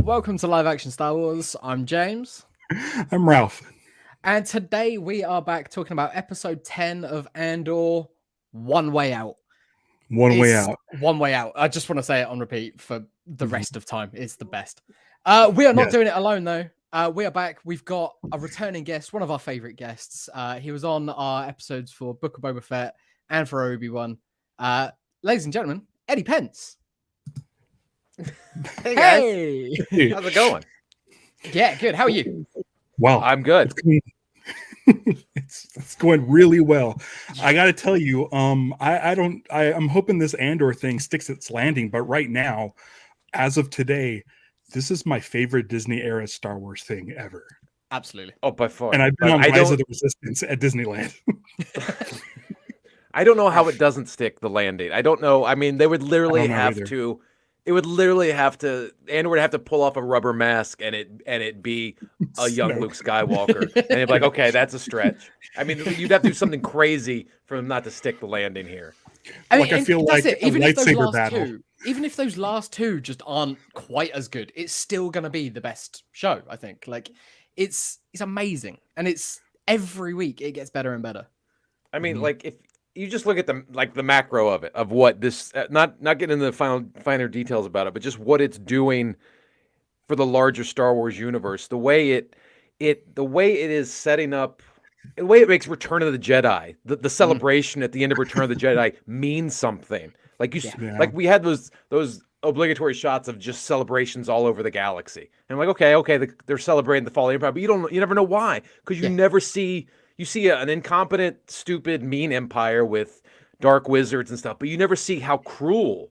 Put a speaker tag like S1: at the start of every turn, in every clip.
S1: Welcome to Live Action Star Wars. I'm James.
S2: I'm Ralph.
S1: And today we are back talking about episode 10 of Andor, One Way Out.
S2: One Way Out.
S1: One Way Out. I just want to say it on repeat for the rest of time. It's the best. We are not doing it alone, though. We are back. We've got a returning guest, one of our favorite guests. He was on our episodes for Book of Boba Fett and for Obi-Wan. Ladies and gentlemen, Eddie Pence.
S3: Hey guys,
S1: Hey!
S3: how's it going?
S1: Yeah, good. How are you?
S2: Well,
S3: I'm good.
S2: It's going really well. I got to tell you, I'm hoping this Andor thing sticks its landing. But right now, as of today, this is my favorite Disney era Star Wars thing ever.
S1: Absolutely.
S3: Oh, by far.
S2: And I've been on Rise of the Resistance at Disneyland.
S3: I don't know how it doesn't stick the landing. I don't know. I mean, they would literally have
S2: either.
S3: to. It would literally have to. Andor would have to pull off a rubber mask, and it be a young
S2: Snoke.
S3: Luke Skywalker, and it'd be like, okay, that's a stretch. I mean, you'd have to do something crazy for them not to stick the landing here.
S2: I feel like a lightsaber battle.
S1: Even if those last two just aren't quite as good, it's still gonna be the best show. I think. Like, it's amazing, and it's every week it gets better and better.
S3: I mean, like if you just look at the macro of it, of what this, not getting into the finer details about it, but just what it's doing for the larger Star Wars universe, the way it is setting up, the way it makes Return of the Jedi, the celebration at the end of Return of the Jedi means something. Like like we had those obligatory shots of just celebrations all over the galaxy, and I'm like, okay, they're celebrating the fall of the Empire, but you never know why, because you never see. You see an incompetent, stupid, mean empire with dark wizards and stuff, but you never see how cruel,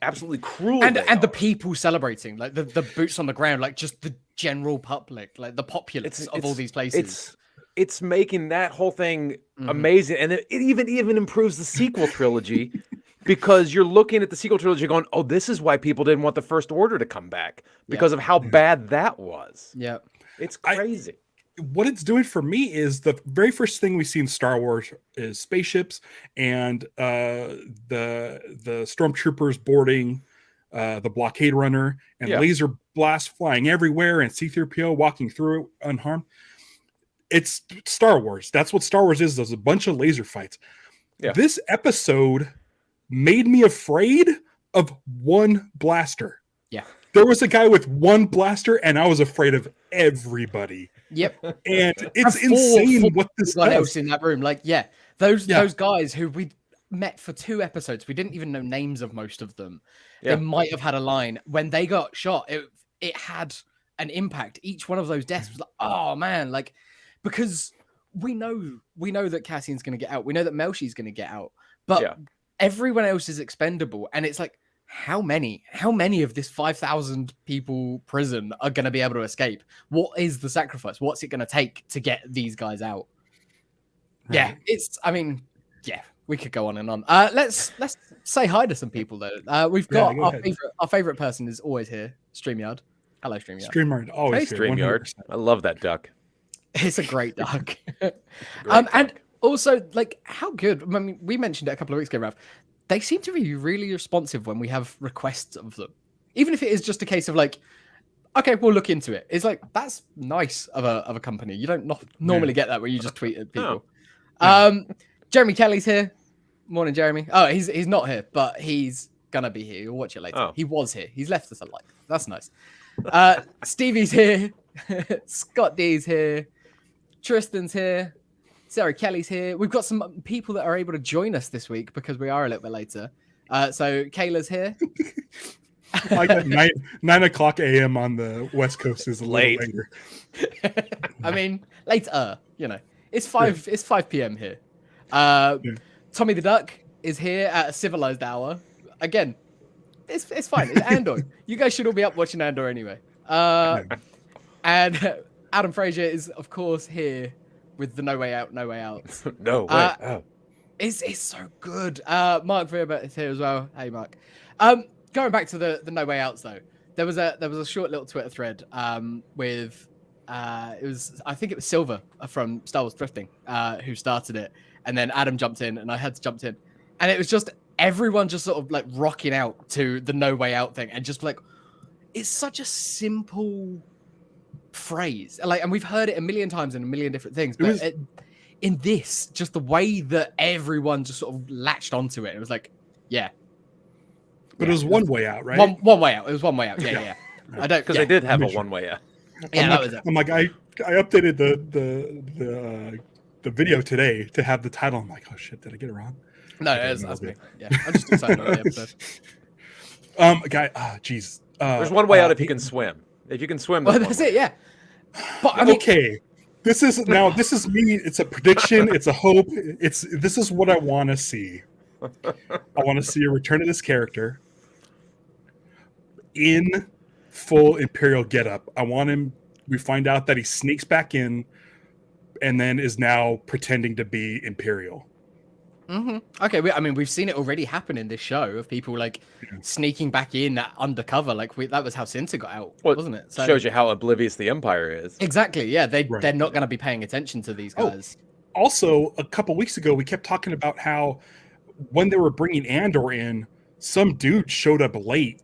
S3: absolutely cruel,
S1: and the people celebrating, like the boots on the ground, like just the general public, like the populace of all these places.
S3: It's making that whole thing amazing, and it even improves the sequel trilogy because you're looking at the sequel trilogy going, oh, this is why people didn't want the First Order to come back because of how bad that was.
S1: Yeah,
S3: it's crazy.
S2: What it's doing for me is the very first thing we see in Star Wars is spaceships and the stormtroopers boarding the blockade runner and laser blasts flying everywhere and C-3PO walking through it unharmed. It's Star Wars. That's what Star Wars is. There's a bunch of laser fights. Yeah. This episode made me afraid of one blaster.
S1: Yeah.
S2: There was a guy with one blaster and I was afraid of everybody.
S1: Yep.
S2: And it's insane what this does.
S1: Else in that room. Like, those guys who we met for 2 episodes, we didn't even know names of most of them. They might have had a line. When they got shot, it had an impact. Each one of those deaths was like, oh man, like, because we know that Cassian's gonna get out. We know that Melshi's gonna get out. But everyone else is expendable. And it's like, how many of this 5,000 people prison are going to be able to escape? What is the sacrifice? What's it going to take to get these guys out? Right. Yeah, we could go on and on. Let's say hi to some people though. We've got our favorite person is always here, StreamYard. Hello, StreamYard.
S2: StreamYard always
S3: here. StreamYard. I love that duck.
S1: It's a great duck. And also, like, how good? I mean, we mentioned it a couple of weeks ago, Ralph. They seem to be really responsive when we have requests of them. Even if it is just a case of like, okay, we'll look into it. It's like, that's nice of a company. You don't normally get that where you just tweet at people. Jeremy Kelly's here. Morning, Jeremy. Oh, he's not here, but he's gonna be here. You'll watch it later. He was here. He's left us a like. That's nice. Stevie's here. Scott D's here. Tristan's here. Sarah Kelly's here. We've got some people that are able to join us this week because we are a little bit later. So Kayla's here.
S2: I got 9 o'clock a.m. on the West Coast is a little later.
S1: I mean, later. You know, it's 5. It's 5 p.m. here. Tommy the Duck is here at a civilized hour. Again, it's fine. It's Andor. You guys should all be up watching Andor anyway. And Adam Frazier is of course here with the No Way Out.
S3: No way out.
S1: It's so good. Mark Verba is here as well. Hey, Mark. Going back to the No Way Outs though, there was a short little Twitter thread with I think it was Silver from Star Wars Thrifting who started it, and then Adam jumped in, and I had to jump in, and it was just everyone just sort of like rocking out to the No Way Out thing, and just like it's such a simple phrase, like, and we've heard it a million times in a million different things, but in this, just the way that everyone just sort of latched onto it was like, yeah.
S2: But it was one way out, right?
S1: One way out. It was one way out. Yeah. I don't,
S3: because they did have a one way out.
S1: Yeah, that was it.
S2: I'm like, I updated the video today to have the title. I'm like, oh shit, did I get it wrong?
S1: No, that's me. Yeah, I'm just excited about the episode.
S2: Geez.
S3: There's one way out if you can swim. If you can swim,
S1: Well, that's it. Yeah. But I mean,
S2: okay. This is me. It's a prediction. It's a hope. This is what I want to see. I want to see a return of this character in full Imperial getup. I want him. We find out that he sneaks back in, and then is now pretending to be Imperial.
S1: Mm-hmm. Okay, I mean, we've seen it already happen in this show of people like sneaking back in undercover. Like that was how Cinta got out, wasn't it?
S3: So shows you how oblivious the Empire is.
S1: Exactly. Yeah, they're not going to be paying attention to these guys.
S2: Also, a couple weeks ago, we kept talking about how when they were bringing Andor in, some dude showed up late.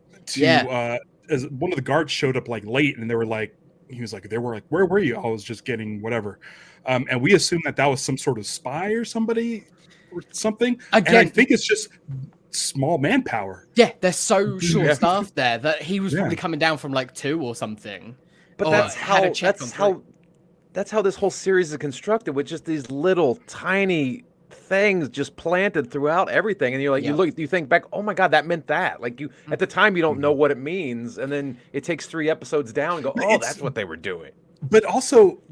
S2: As one of the guards showed up like late, and they were like, where were you? I was just getting whatever, and we assumed that was some sort of spy or somebody. Or something. Again, and I think it's just small manpower.
S1: Yeah, they're so short-staffed there that he was probably coming down from like 2 or something.
S3: But that's how this whole series is constructed, with just these little tiny things just planted throughout everything. And you're like, you think back, oh my god, that meant that. Like at the time you don't know what it means, and then it takes 3 episodes down and go, oh, that's what they were doing.
S2: But also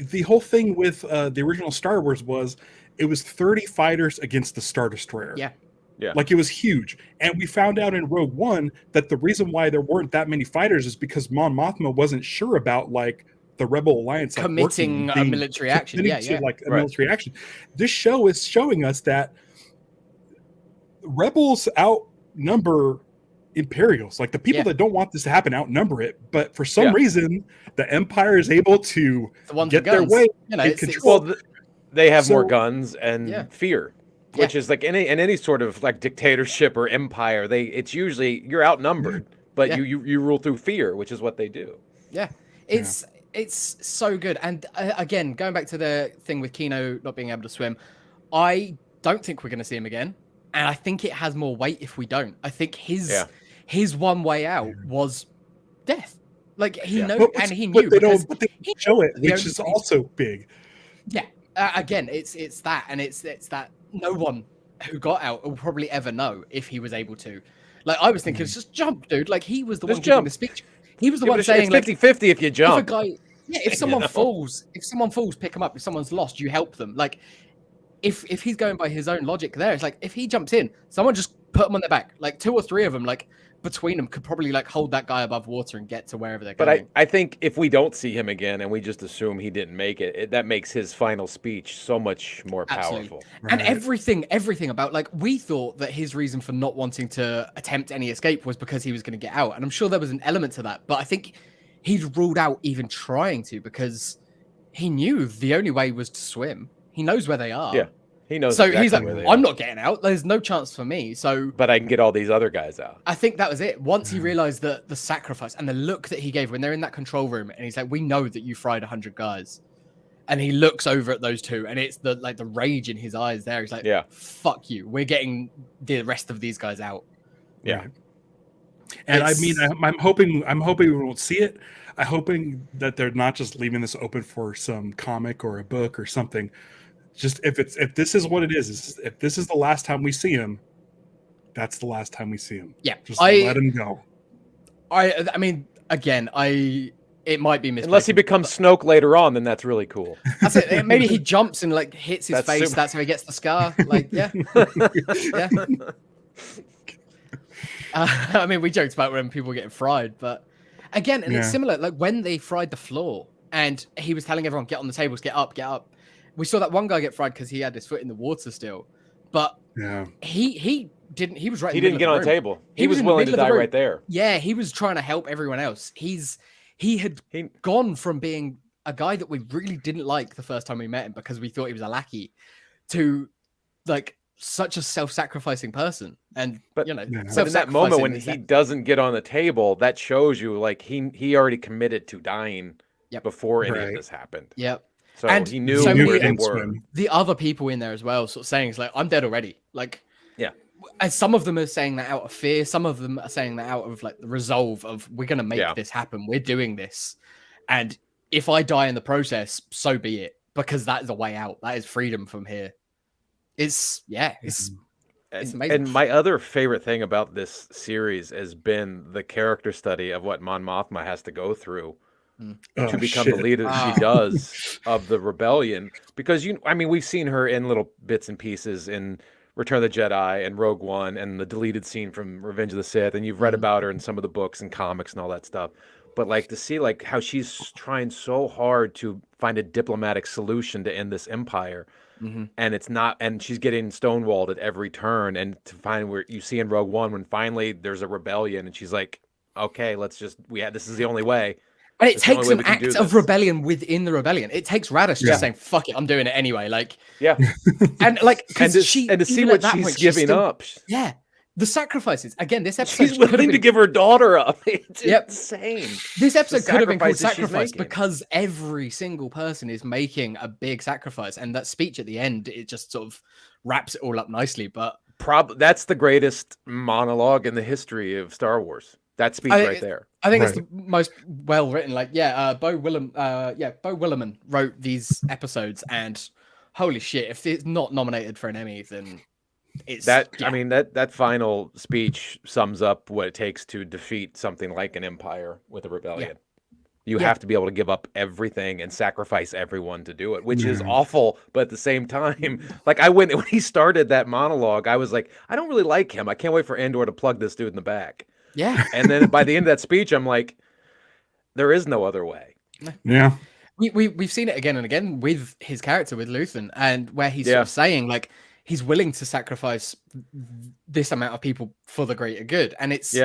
S2: the whole thing with the original Star Wars was, it was 30 fighters against the Star Destroyer.
S1: Yeah.
S2: Like, it was huge. And we found out in Rogue One that the reason why there weren't that many fighters is because Mon Mothma wasn't sure about, like, the Rebel Alliance
S1: committing a military action.
S2: Military action. This show is showing us that Rebels outnumber Imperials. Like, the people that don't want this to happen outnumber it. But for some reason, the Empire is able to get their way in control.
S3: They have more guns and fear, which is like in any sort of like dictatorship or empire. It's usually you're outnumbered, but you rule through fear, which is what they do.
S1: Yeah, it's so good. And again, going back to the thing with Kino not being able to swim, I don't think we're going to see him again, and I think it has more weight if we don't. I think his one way out was death. Like he knows, and he knew.
S2: But they don't show it, which is also big.
S1: Yeah. Again, it's that, and it's that no one who got out will probably ever know if he was able to. Like, I was thinking, just jump, dude. Like, he was the one giving the speech. He was the one saying,
S3: it's 50-50 if you jump.
S1: If a guy, if someone falls, pick him up. If someone's lost, you help them. Like, if he's going by his own logic there, it's like, if he jumps in, someone just put him on their back. Like, 2 or 3 of them, like, between them could probably like hold that guy above water and get to wherever they're going.
S3: But I think if we don't see him again and we just assume he didn't make it, that makes his final speech so much more powerful.
S1: Right. And everything about, like, we thought that his reason for not wanting to attempt any escape was because he was going to get out. And I'm sure there was an element to that, but I think he'd ruled out even trying to because he knew the only way was to swim. He knows where they are.
S3: Yeah. He knows.
S1: So he's like, I'm not getting out. There's no chance for me.
S3: But I can get all these other guys out.
S1: I think that was it. Once he realized that the sacrifice and the look that he gave when they're in that control room, and he's like, "We know that you fried 100 guys," and he looks over at those 2, and it's the rage in his eyes. There, he's like, "Yeah, fuck you. We're getting the rest of these guys out."
S3: Yeah. Right.
S2: And I mean, I'm hoping we won't see it. I'm hoping that they're not just leaving this open for some comic or a book or something. Just if this is what it is, if this is the last time we see him, that's the last time we see him.
S1: Yeah,
S2: just let him go.
S1: I mean, again, it might be misplaced.
S3: Unless he becomes Snoke later on, then that's really cool.
S1: That's it. Maybe he jumps and like hits his face. That's how he gets the scar. Like, yeah. I mean, we joked about when people getting fried, but again, and it's similar. Like when they fried the floor, and he was telling everyone, "Get on the tables, get up, get up." We saw that one guy get fried because he had his foot in the water still, but he didn't. He was right.
S3: He didn't get on the table. He was willing to die right there.
S1: Yeah, he was trying to help everyone else. He had gone from being a guy that we really didn't like the first time we met him because we thought he was a lackey, to like such a self-sacrificing person, and
S3: But
S1: you know,
S3: but in that moment when he
S1: self-sacrificing
S3: doesn't get on the table, that shows you like he already committed to dying
S1: Yep.
S3: before any of
S2: Right.
S3: this happened.
S1: Yep.
S3: So
S1: And
S3: he knew
S1: so
S2: He knew
S3: where
S2: it
S3: they
S2: didn't
S3: were.
S2: swim.
S1: the other people in there as well, sort of saying, it's like, I'm dead already. Like,
S3: Yeah.
S1: and some of them are saying that out of fear. Some of them are saying that out of like the resolve of, we're going to make
S3: Yeah.
S1: this happen. We're doing this. And if I die in the process, so be it, because that is a way out. That is freedom from here. It's amazing.
S3: And my other favorite thing about this series has been the character study of what Mon Mothma has to go through to become the leader that she does of the rebellion. Because we've seen her in little bits and pieces in Return of the Jedi and Rogue One and the deleted scene from Revenge of the Sith, and you've read about her in some of the books and comics and all that stuff. But like to see like how she's trying so hard to find a diplomatic solution to end this empire. And it's not, and she's getting stonewalled at every turn. And to find where you see in Rogue One when finally there's a rebellion, and she's like, "Okay, this is the only way."
S1: And it takes an act of rebellion within the rebellion. It takes Radish just saying, "Fuck it, I'm doing it anyway." Like, and like, because
S3: to see what she's giving up.
S1: Yeah, the sacrifices. Again, this episode
S3: she's willing to give her daughter up. It's insane.
S1: This episode could have been called Sacrifice because every single person is making a big sacrifice, and that speech at the end, it just sort of wraps it all up nicely. But
S3: that's the greatest monologue in the history of Star Wars. That speech right there.
S1: I think it's the most well written. Like, Bo Willimon wrote these episodes, and holy shit, if it's not nominated for an Emmy, then it's
S3: that. Yeah. I mean, that final speech sums up what it takes to defeat something like an empire with a rebellion. Yeah. You have to be able to give up everything and sacrifice everyone to do it, which is awful. But at the same time, like when he started that monologue, I was like, I don't really like him. I can't wait for Andor to plug this dude in the back.
S1: Yeah.
S3: And then by the end of that speech, I'm like, there is no other way.
S2: Yeah.
S1: We've seen it again and again with his character, with Luthen, and where he's sort of saying, like, he's willing to sacrifice this amount of people for the greater good. And it's,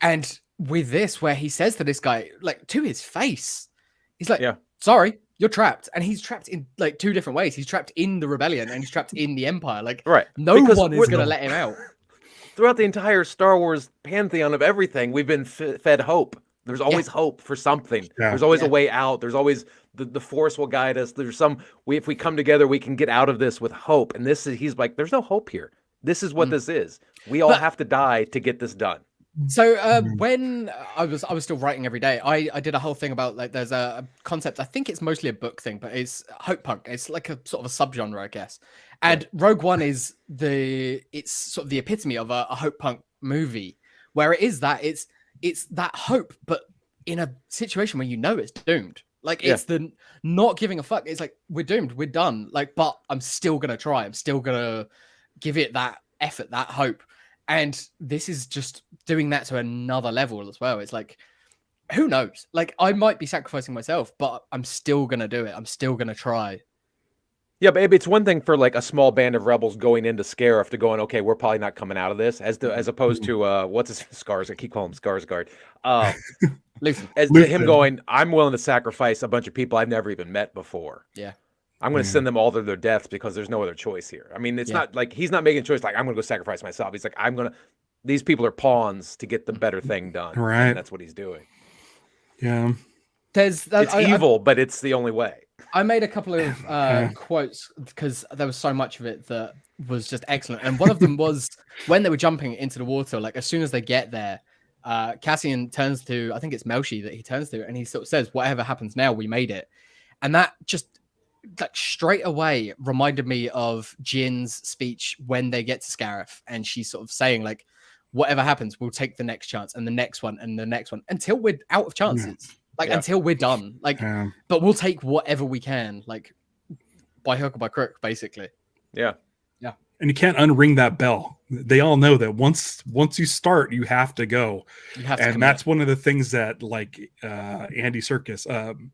S1: and with this, where he says to this guy, like, to his face, he's like, sorry, you're trapped. And he's trapped in like two different ways. He's trapped in the rebellion and he's trapped in the empire. Like, no one is going to let him out.
S3: Throughout the entire Star Wars pantheon of everything, we've been fed hope. There's always hope for something. Yeah. There's always a way out. There's always the Force will guide us. There's if we come together, we can get out of this with hope. And he's like, there's no hope here. This is what this is. We all have to die to get this done.
S1: So when I was still writing every day, I did a whole thing about, like, there's a concept. I think it's mostly a book thing, but it's hope punk. It's like a sort of a subgenre, I guess. And Rogue One is it's sort of the epitome of a hope punk movie, where it's that hope, but in a situation where it's doomed. Like, it's the not giving a fuck. It's like, we're doomed, we're done. Like, but I'm still gonna try. I'm still gonna give it that effort, that hope. And this is just doing that to another level as well. It's like, who knows? Like, I might be sacrificing myself, but I'm still going to do it. I'm still going to try.
S3: Yeah, but it's one thing for like a small band of rebels going into Scarif to going, okay, we're probably not coming out of this, as opposed to what's his Scars? I keep calling him Skarsgård. To him going, I'm willing to sacrifice a bunch of people I've never even met before.
S1: Yeah.
S3: I'm going to send them all to their deaths because there's no other choice here. I mean, it's not like he's not making a choice like, I'm going to go sacrifice myself. He's like, these people are pawns to get the better thing done.
S2: Right.
S3: And that's what he's doing.
S2: Yeah.
S3: It's evil, but it's the only way.
S1: I made a couple of quotes because there was so much of it that was just excellent. And one of them was when they were jumping into the water, like as soon as they get there, Cassian turns to, I think it's Melshi that he turns to, and he sort of says, whatever happens now, we made it. And that just like straight away reminded me of Jin's speech when they get to Scarif, and she's sort of saying like, whatever happens, we'll take the next chance and the next one and the next one until we're out of chances, until we're done, like, but we'll take whatever we can, like by hook or by crook, basically.
S3: Yeah.
S2: And you can't unring that bell. They all know that once you start, you have to go. And that's one of the things that, like, Andy Serkis,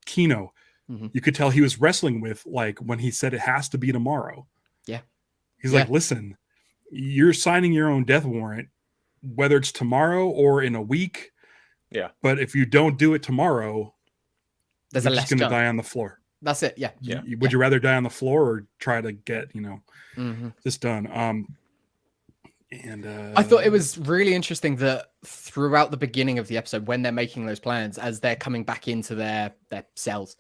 S2: Kino, you could tell he was wrestling with, like, when he said it has to be tomorrow.
S1: Yeah.
S2: He's like, listen, you're signing your own death warrant, whether it's tomorrow or in a week.
S3: Yeah.
S2: But if you don't do it tomorrow,
S1: there's
S2: you're just going to die on the floor.
S1: That's it. Yeah.
S2: Would you rather die on the floor or try to get
S1: Mm-hmm.
S2: this done?
S1: I thought it was really interesting that throughout the beginning of the episode, when they're making those plans, as they're coming back into their cells,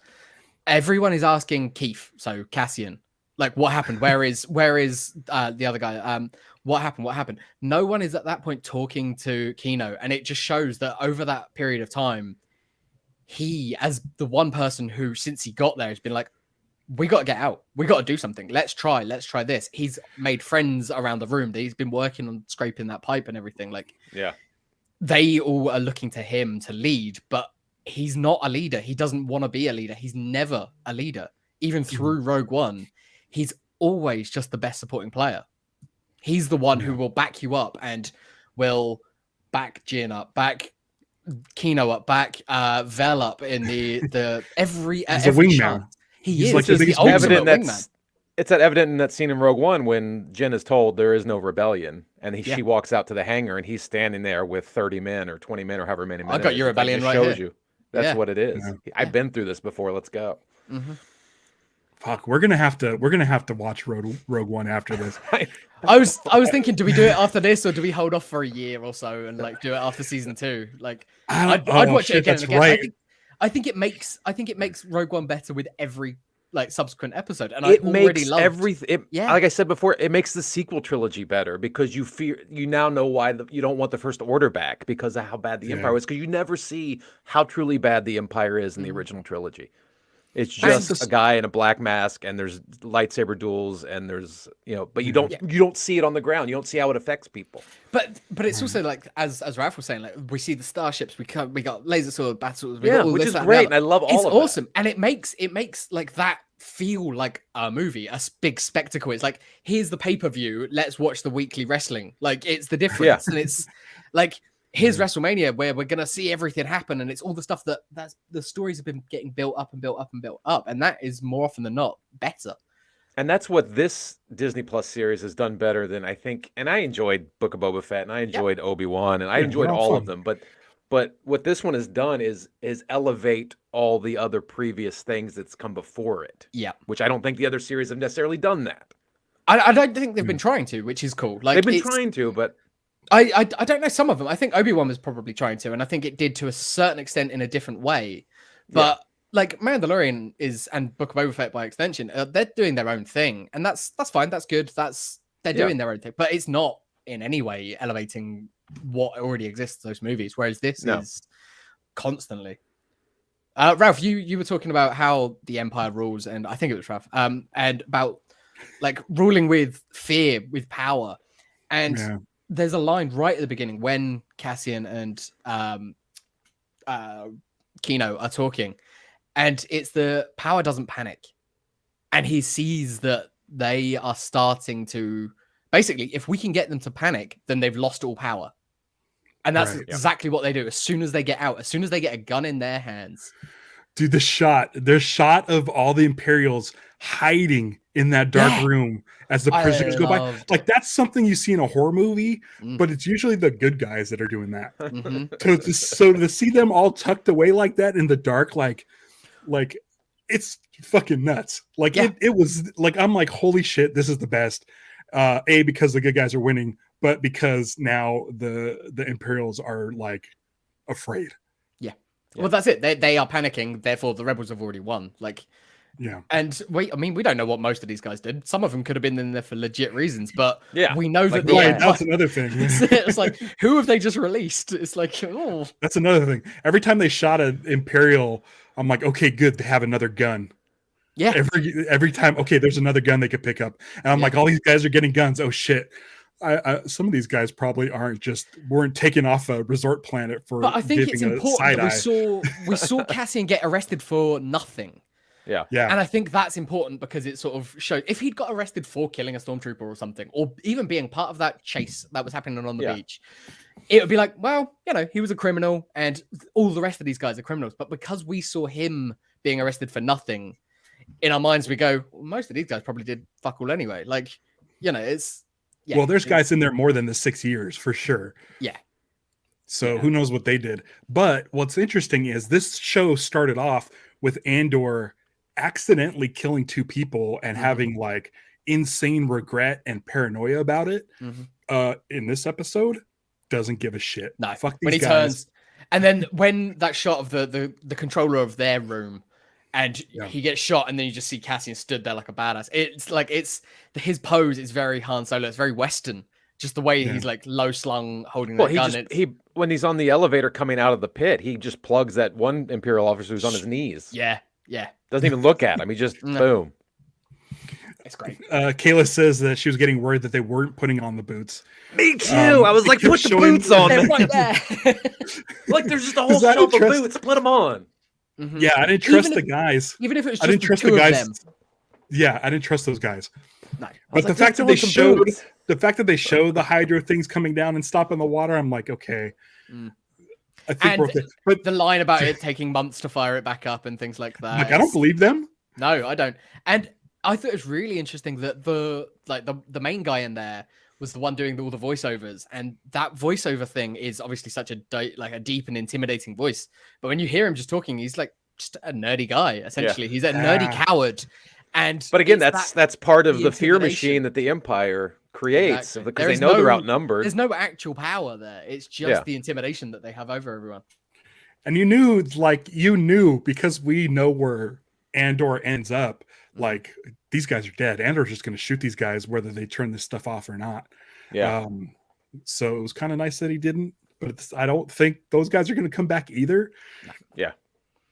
S1: everyone is asking Keith, so Cassian, like, what happened? Where is the other guy? What happened? No one is at that point talking to Kino, and it just shows that over that period of time, he, as the one person who, since he got there, has been like, we got to get out. We got to do something. Let's try this. He's made friends around the room. He's been working on scraping that pipe and everything. Like,
S3: yeah,
S1: they all are looking to him to lead, but he's not a leader. He doesn't want to be a leader. He's never a leader. Even through Rogue One, he's always just the best supporting player. He's the one who will back you up and will back Jin up, back Kino up, back Vel up in the every
S2: he's a wingman.
S1: He is.
S2: Like
S1: He's the ultimate wingman.
S3: It's that evident in that scene in Rogue One when Jin is told there is no rebellion, and she walks out to the hangar, and he's standing there with 30 men or 20 men or however many men.
S1: I got your rebellion right
S3: shows
S1: here.
S3: You. That's what it is.
S2: Yeah.
S3: I've been through this before. Let's go.
S1: Mm-hmm.
S2: Fuck, we're gonna have to watch Rogue One after this.
S1: I was thinking, do we do it after this, or do we hold off for a year or so and like do it after season 2? Like, I'd watch it again and again.
S2: Right.
S1: I think it makes Rogue One better with every like subsequent episode, and
S3: it
S1: I already
S3: makes
S1: loved
S3: everything. Like I said before, it makes the sequel trilogy better because you now know why you don't want the First Order back because of how bad the Empire was. Because you never see how truly bad the Empire is in the original trilogy. It's just a guy in a black mask, and there's lightsaber duels, and there's but you don't see it on the ground. You don't see how it affects people.
S1: But it's also like as Ralph was saying, like we see the starships, we got laser sword battles, we got all
S3: which
S1: this,
S3: is great, and I love all of it.
S1: It's awesome, and it makes like that feel like a movie, a big spectacle. It's like, here's the pay-per-view, let's watch the weekly wrestling. Like, it's the difference, and it's like, here's WrestleMania where we're gonna see everything happen, and it's all the stuff that's the stories have been getting built up, and that is more often than not better.
S3: And that's what this Disney Plus series has done better than, I think. And I enjoyed Book of Boba Fett, and I enjoyed Obi-Wan, and I enjoyed all of them. But what this one has done is elevate all the other previous things that's come before it.
S1: Yeah,
S3: which I don't think the other series have necessarily done that.
S1: I don't think they've been trying to, which is cool. Like,
S3: they've been trying to, but
S1: I don't know some of them. I think Obi-Wan was probably trying to, and I think it did to a certain extent in a different way. But like Mandalorian and Book of Boba Fett by extension, they're doing their own thing, and that's fine. That's good. They're doing their own thing, but it's not in any way elevating what already exists those movies. Whereas this is constantly. Ralph, you were talking about how the Empire rules, and I think it was Ralph, and about like ruling with fear, with power, and there's a line right at the beginning when Cassian and Kino are talking, and it's the power doesn't panic, and he sees that they are starting to basically, if we can get them to panic, then they've lost all power. And that's exactly what they do. As soon as they get out, as soon as they get a gun in their hands.
S2: Dude, the shot of all the Imperials hiding in that dark room as the prisoners go by. Like, that's something you see in a horror movie, but it's usually the good guys that are doing that. So to see them all tucked away like that in the dark, like it's fucking nuts. Like it was like, I'm like, holy shit, this is the best. Because the good guys are winning, but because now the Imperials are like afraid.
S1: Well, that's it. They are panicking. Therefore, the rebels have already won. Like, And we don't know what most of these guys did. Some of them could have been in there for legit reasons, but we know that
S2: that's another thing.
S1: It's like, who have they just released? It's like,
S2: that's another thing. Every time they shot an Imperial, I'm like, okay, good. They have another gun.
S1: Yeah.
S2: Every time, okay, there's another gun they could pick up, and I'm like, all these guys are getting guns. Oh shit. Some of these guys probably weren't taken off a resort planet for.
S1: But I think it's important that we saw Cassian get arrested for nothing.
S2: Yeah.
S1: And I think that's important because it sort of showed if he'd got arrested for killing a stormtrooper or something, or even being part of that chase that was happening on the beach, it would be like, well, he was a criminal, and all the rest of these guys are criminals. But because we saw him being arrested for nothing, in our minds we go, well, most of these guys probably did fuck all anyway. Like, it's. Yeah,
S2: well, there's guys in there more than the 6 years for sure.
S1: Yeah.
S2: So who knows what they did? But what's interesting is this show started off with Andor accidentally killing 2 people and having like insane regret and paranoia about it in this episode doesn't give a shit.
S1: No,
S2: Fuck
S1: when
S2: these
S1: he
S2: guys.
S1: turns, and then when that shot of the controller of their room, and he gets shot, and then you just see Cassian stood there like a badass. It's like his pose is very Han Solo. It's very Western. Just the way he's like low slung, holding that gun.
S3: When he's on the elevator coming out of the pit, he just plugs that one Imperial officer who's on his knees.
S1: Yeah.
S3: Doesn't even look at him. He just boom.
S1: It's great.
S2: Kayla says that she was getting worried that they weren't putting on the boots.
S3: Me too. I was like, put the boots on.
S1: They're right there.
S3: Like, there's just a whole shelf of boots. Put them on.
S2: Yeah, I didn't trust the guys.
S1: Even if it was just
S2: I didn't trust the guys. Yeah, I didn't trust those guys.
S1: No.
S2: But the fact that they showed the Hydra things coming down and stopping the water, I'm like, okay. I think we're okay. But
S1: the line about it taking months to fire it back up and things like that.
S2: Like, I don't believe them.
S1: No, I don't. And I thought it was really interesting that the main guy in there was the one doing all the voiceovers, and that voiceover thing is obviously such a deep and intimidating voice. But when you hear him just talking, he's like just a nerdy guy. Essentially, he's a nerdy coward. But
S3: again, that's part of the fear machine that the Empire creates because they know they're outnumbered.
S1: There's no actual power there. It's just the intimidation that they have over everyone.
S2: And you knew because we know where Andor ends up. Like, these guys are dead. Andor's just going to shoot these guys whether they turn this stuff off or not.
S3: Yeah.
S2: So it was kind of nice that he didn't. But I don't think those guys are going to come back either.
S3: Yeah.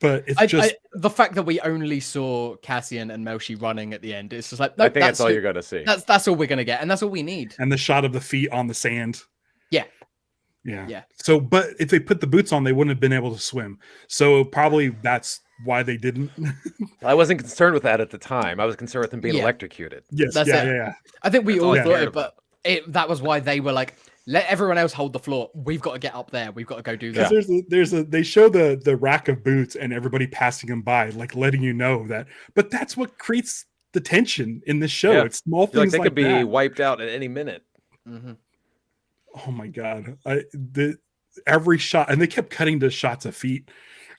S2: But it's
S1: the fact that we only saw Cassian and Melshi running at the end. It's just like,
S3: I think that's all you're going to see.
S1: That's all we're going to get, and that's all we need.
S2: And the shot of the feet on the sand.
S1: Yeah.
S2: So, but if they put the boots on, they wouldn't have been able to swim. So probably that's why they didn't.
S3: I wasn't concerned with that at the time. I was concerned with them being electrocuted.
S2: Yes. Yeah.
S1: I think we all thought it, but that was why they were like, let everyone else hold the floor. We've got to get up there. We've got to go do that.
S2: They show the rack of boots and everybody passing them by, like letting you know that. But that's what creates the tension in this show. Yeah. It's small things
S3: they could be wiped out at any minute.
S2: Oh my god! Every shot, and they kept cutting to shots of feet.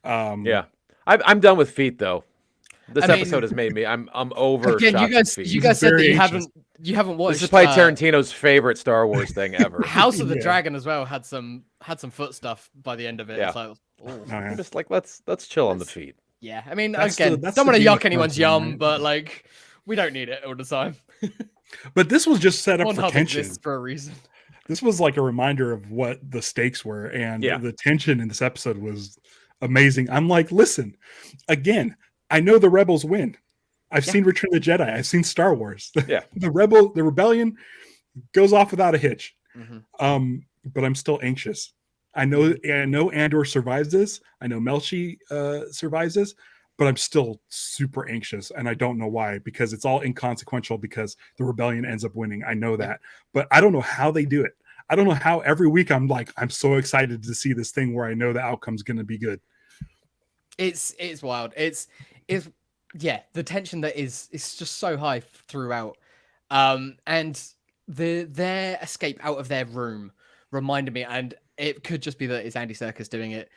S3: I'm done with feet though. This episode has made me. I'm over. Again,
S1: you guys said that you haven't watched.
S3: This is probably Tarantino's favorite Star Wars thing ever.
S1: House of the Dragon as well had some foot stuff by the end of it.
S3: Yeah.
S1: It's like,
S3: just like let's chill on the feet.
S1: Yeah, I mean, don't want to yuck anyone's yum, but like, we don't need it all the time.
S2: But this was just set up for tension
S1: for a reason.
S2: This was like a reminder of what the stakes were, and the tension in this episode was amazing. I'm like, listen, again, I know the rebels win. I've seen Return of the Jedi. I've seen Star Wars.
S3: Yeah,
S2: the rebellion goes off without a hitch. But I'm still anxious. I know Andor survives this. I know Melshi survives this. But I'm still super anxious, and I don't know why, because it's all inconsequential because the rebellion ends up winning. I know that, but I don't know how they do it. I don't know how every week I'm so excited to see this thing where I know the outcome's going to be good.
S1: It's wild. It's the tension that is just so high throughout. And their escape out of their room reminded me, and it could just be that it's Andy Serkis doing it.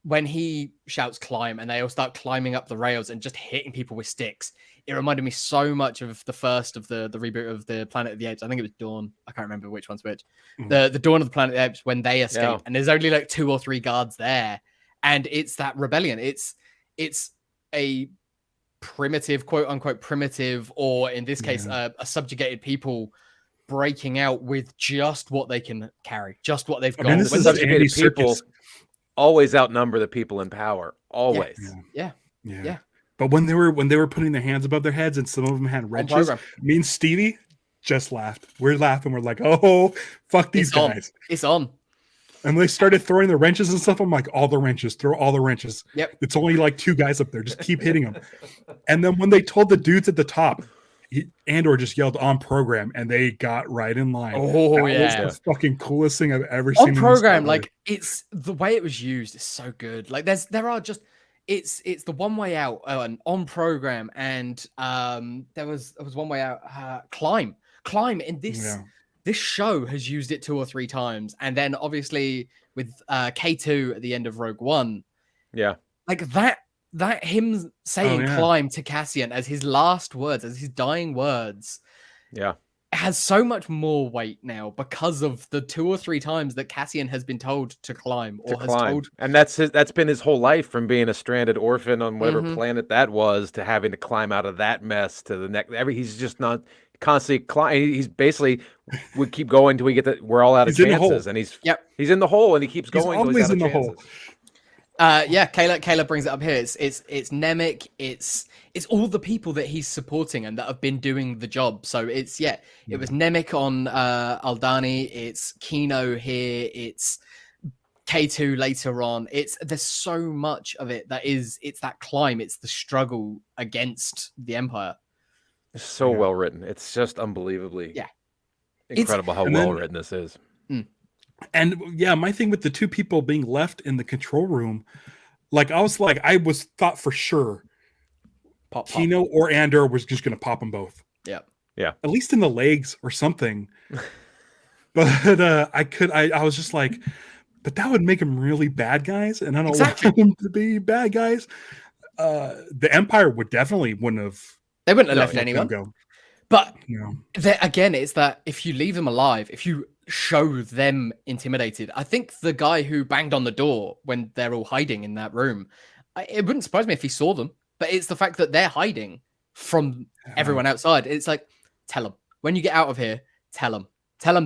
S1: When he shouts climb and they all start climbing up the rails and just hitting people with sticks, it reminded me so much of the first of the reboot of the Planet of the Apes. I think it was Dawn. I can't remember which one's which. The Dawn of the Planet of the Apes, when they escape and there's only like 2 or 3 guards there. And it's that rebellion. It's a primitive, quote unquote primitive, or in this case, a subjugated people breaking out with just what they can carry, just what they've got.
S2: When subjugated people
S3: always outnumber the people in power. Always.
S1: Yeah.
S2: But when they were putting their hands above their heads and some of them had wrenches, me and Stevie just laughed. We're laughing. We're like, oh, fuck these guys.
S1: It's on.
S2: And they started throwing the wrenches and stuff. I'm like, all the wrenches, throw all the wrenches.
S1: Yep.
S2: It's only like 2 guys up there. Just keep hitting them. And then when they told the dudes at the top, Andor just yelled on program, and they got right in line.
S1: Oh,
S2: that was the fucking coolest thing I've ever seen.
S1: On program, like it's the way it was used is so good. Like there are just it's the one way out and on program, and there was one way out. Climb in this. This show has used it 2 or 3 times, and then obviously with K2 at the end of Rogue One.
S3: Yeah,
S1: like that that him saying
S2: yeah.
S1: climb to Cassian as his last words, as his dying words,
S3: Yeah.
S1: has so much more weight now because of the 2 or 3 times that Cassian has been told to climb or has told.
S3: And that's been his whole life, from being a stranded orphan on whatever planet that was to having to climb out of that mess to the next. He's just not constantly climbing. He's basically would keep going until we get that we're all out of chances, and he's in the hole and he keeps going.
S2: He's always in the
S3: chances.
S1: hole. Yeah, Kayla brings it up here. It's Nemec, it's all the people that he's supporting and that have been doing the job. So it was Nemec on Aldani, it's Kino here, it's K2 later on. There's so much of it it's that climb, it's the struggle against the Empire.
S3: It's so well written. It's just unbelievably incredible how well written this is.
S2: And yeah, my thing with the 2 people being left in the control room, I was thought for sure Kino or Andor was just going to pop them both.
S1: Yeah.
S2: At least in the legs or something. But I was just like, but that would make them really bad guys, and I don't want them to be bad guys. The Empire wouldn't have.
S1: They wouldn't have left anyone.
S2: Go.
S1: But again, it's that if you leave them alive, if you show them intimidated, I think the guy who banged on the door when they're all hiding in that room, it wouldn't surprise me if he saw them, but it's the fact that they're hiding from everyone outside. It's like, tell them when you get out of here, tell them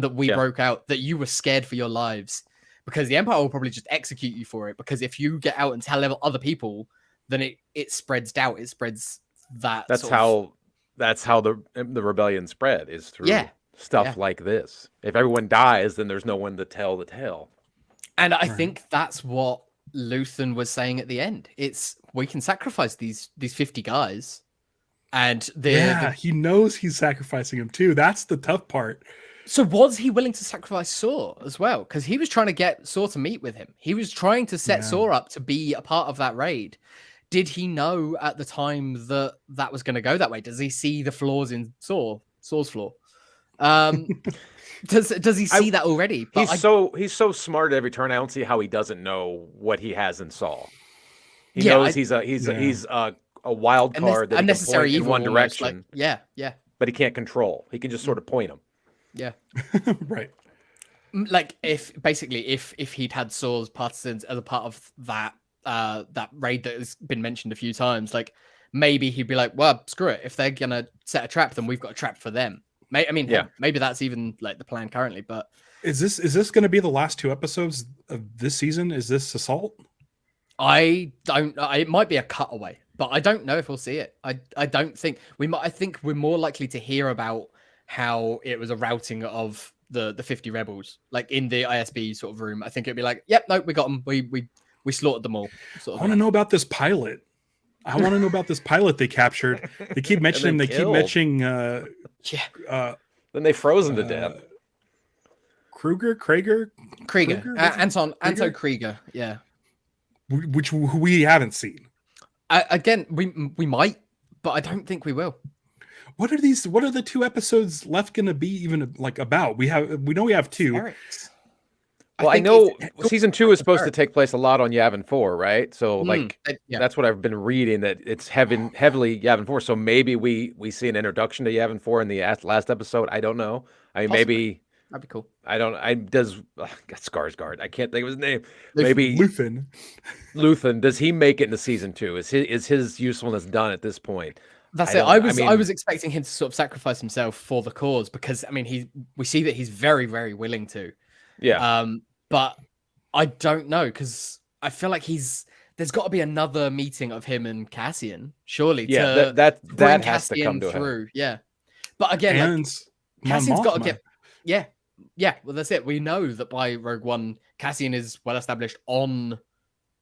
S1: that we broke out, that you were scared for your lives, because the Empire will probably just execute you for it. Because if you get out and tell other people, then it spreads doubt. It spreads that.
S3: That's how the rebellion spread, is through stuff like this. If everyone dies, then there's no one to tell the tale.
S1: And I think that's what Luthen was saying at the end. We can sacrifice these 50 guys, and
S2: he knows he's sacrificing them too. That's the tough part.
S1: So was he willing to sacrifice Saw as well? Because he was trying to get Saw to meet with him. He was trying to set Saw up to be a part of that raid. Did he know at the time that was going to go that way? Does he see the flaws in Saw's flaw? Does he see that already? But
S3: he's so smart at every turn. I don't see how he doesn't know what he has in Saw. He knows he's a wild card that he can point in one direction. But he can't control. He can just sort of point him.
S1: Yeah.
S2: Right.
S1: Like if he'd had Saw's partisans as a part of that raid that has been mentioned a few times, like maybe he'd be like, well, screw it. If they're gonna set a trap, then we've got a trap for them. Maybe that's even like the plan currently. But
S2: is this going to be the last 2 episodes of this season? Is this Assault?
S1: I don't. It might be a cutaway, but I don't know if we'll see it. I don't think we might. I think we're more likely to hear about how it was a routing of the 50 rebels, like in the ISB sort of room. I think it'd be like, yep, no, we got them. We slaughtered them all.
S2: I want to know about this pilot. They captured. They keep mentioning.
S3: Then they froze him to death.
S2: Krieger.
S1: Anton Krieger. Yeah.
S2: Who we haven't seen.
S1: Again, we might, but I don't think we will.
S2: What are the 2 episodes left going to be even like about? We know we have 2.
S1: Ferrets.
S3: Well, I know season 2 is supposed to take place a lot on Yavin 4, right? So that's what I've been reading, that it's heavily Yavin 4. So maybe we see an introduction to Yavin 4 in the last episode. I don't know. I mean, maybe
S1: that'd be cool.
S3: Skarsgård. I can't think of his name.
S2: Maybe
S3: Luthen. Does he make it into season 2? Is his usefulness done at this point?
S1: That's it. I was expecting him to sort of sacrifice himself for the cause, because we see that he's very, very willing to.
S3: Yeah.
S1: But I don't know, because I feel like there's got to be another meeting of him and Cassian, surely.
S3: Yeah, that has Cassian to come to
S1: through. Yeah. But again, Cassian's got to get. Yeah. Well, that's it. We know that by Rogue One, Cassian is well established on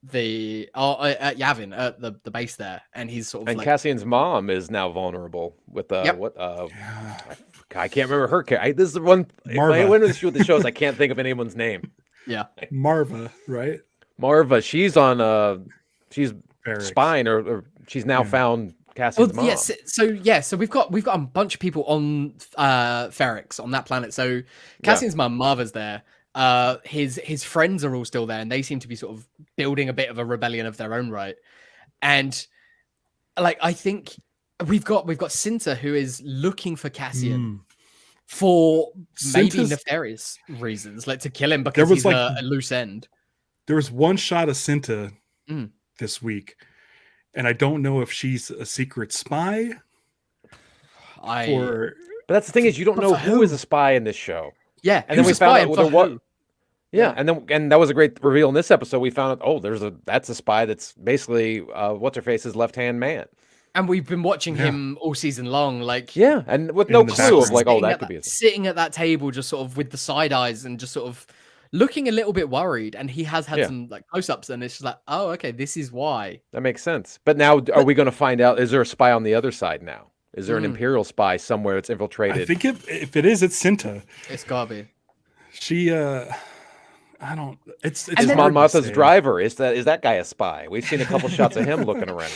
S1: at Yavin, at the base there, and he's sort of.
S3: And Cassian's mom is now vulnerable with I can't remember her character. This is the one. Marva. When we shoot the shows, I can't think of anyone's name.
S1: Yeah,
S2: Marva, right?
S3: Marva. She's on. She's Ferrex. Spine, or she's now found Cassian's mom.
S1: Yes. So we've got a bunch of people on Ferrex on that planet. So Cassian's mom, Marva's there. His friends are all still there, and they seem to be sort of building a bit of a rebellion of their own right. And like, I think we've got Cinta, who is looking for Cassian for maybe nefarious reasons, like to kill him because he's a loose end.
S2: There was one shot of Cinta this week, and I don't know if she's a secret spy.
S3: But that's the thing, is you don't know who is a spy in this show.
S1: Yeah,
S3: and then we found out what. Yeah, and that was a great reveal in this episode. We found out, that's a spy that's basically what's her face's left-hand man.
S1: And we've been watching him all season long, like
S3: and with no clue of like, that could be
S1: sitting at that table, just sort of with the side eyes and just sort of looking a little bit worried. And he has had some like close-ups, and it's just like, oh, okay, this is why.
S3: That makes sense. But now, are we going to find out? Is there a spy on the other side now? Is there an Imperial spy somewhere that's infiltrated?
S2: I think if it is, it's Cinta.
S1: It's gotta be.
S2: She I don't. It's
S3: Mon Mothma's driver. Is that guy a spy? We've seen a couple shots of him looking around.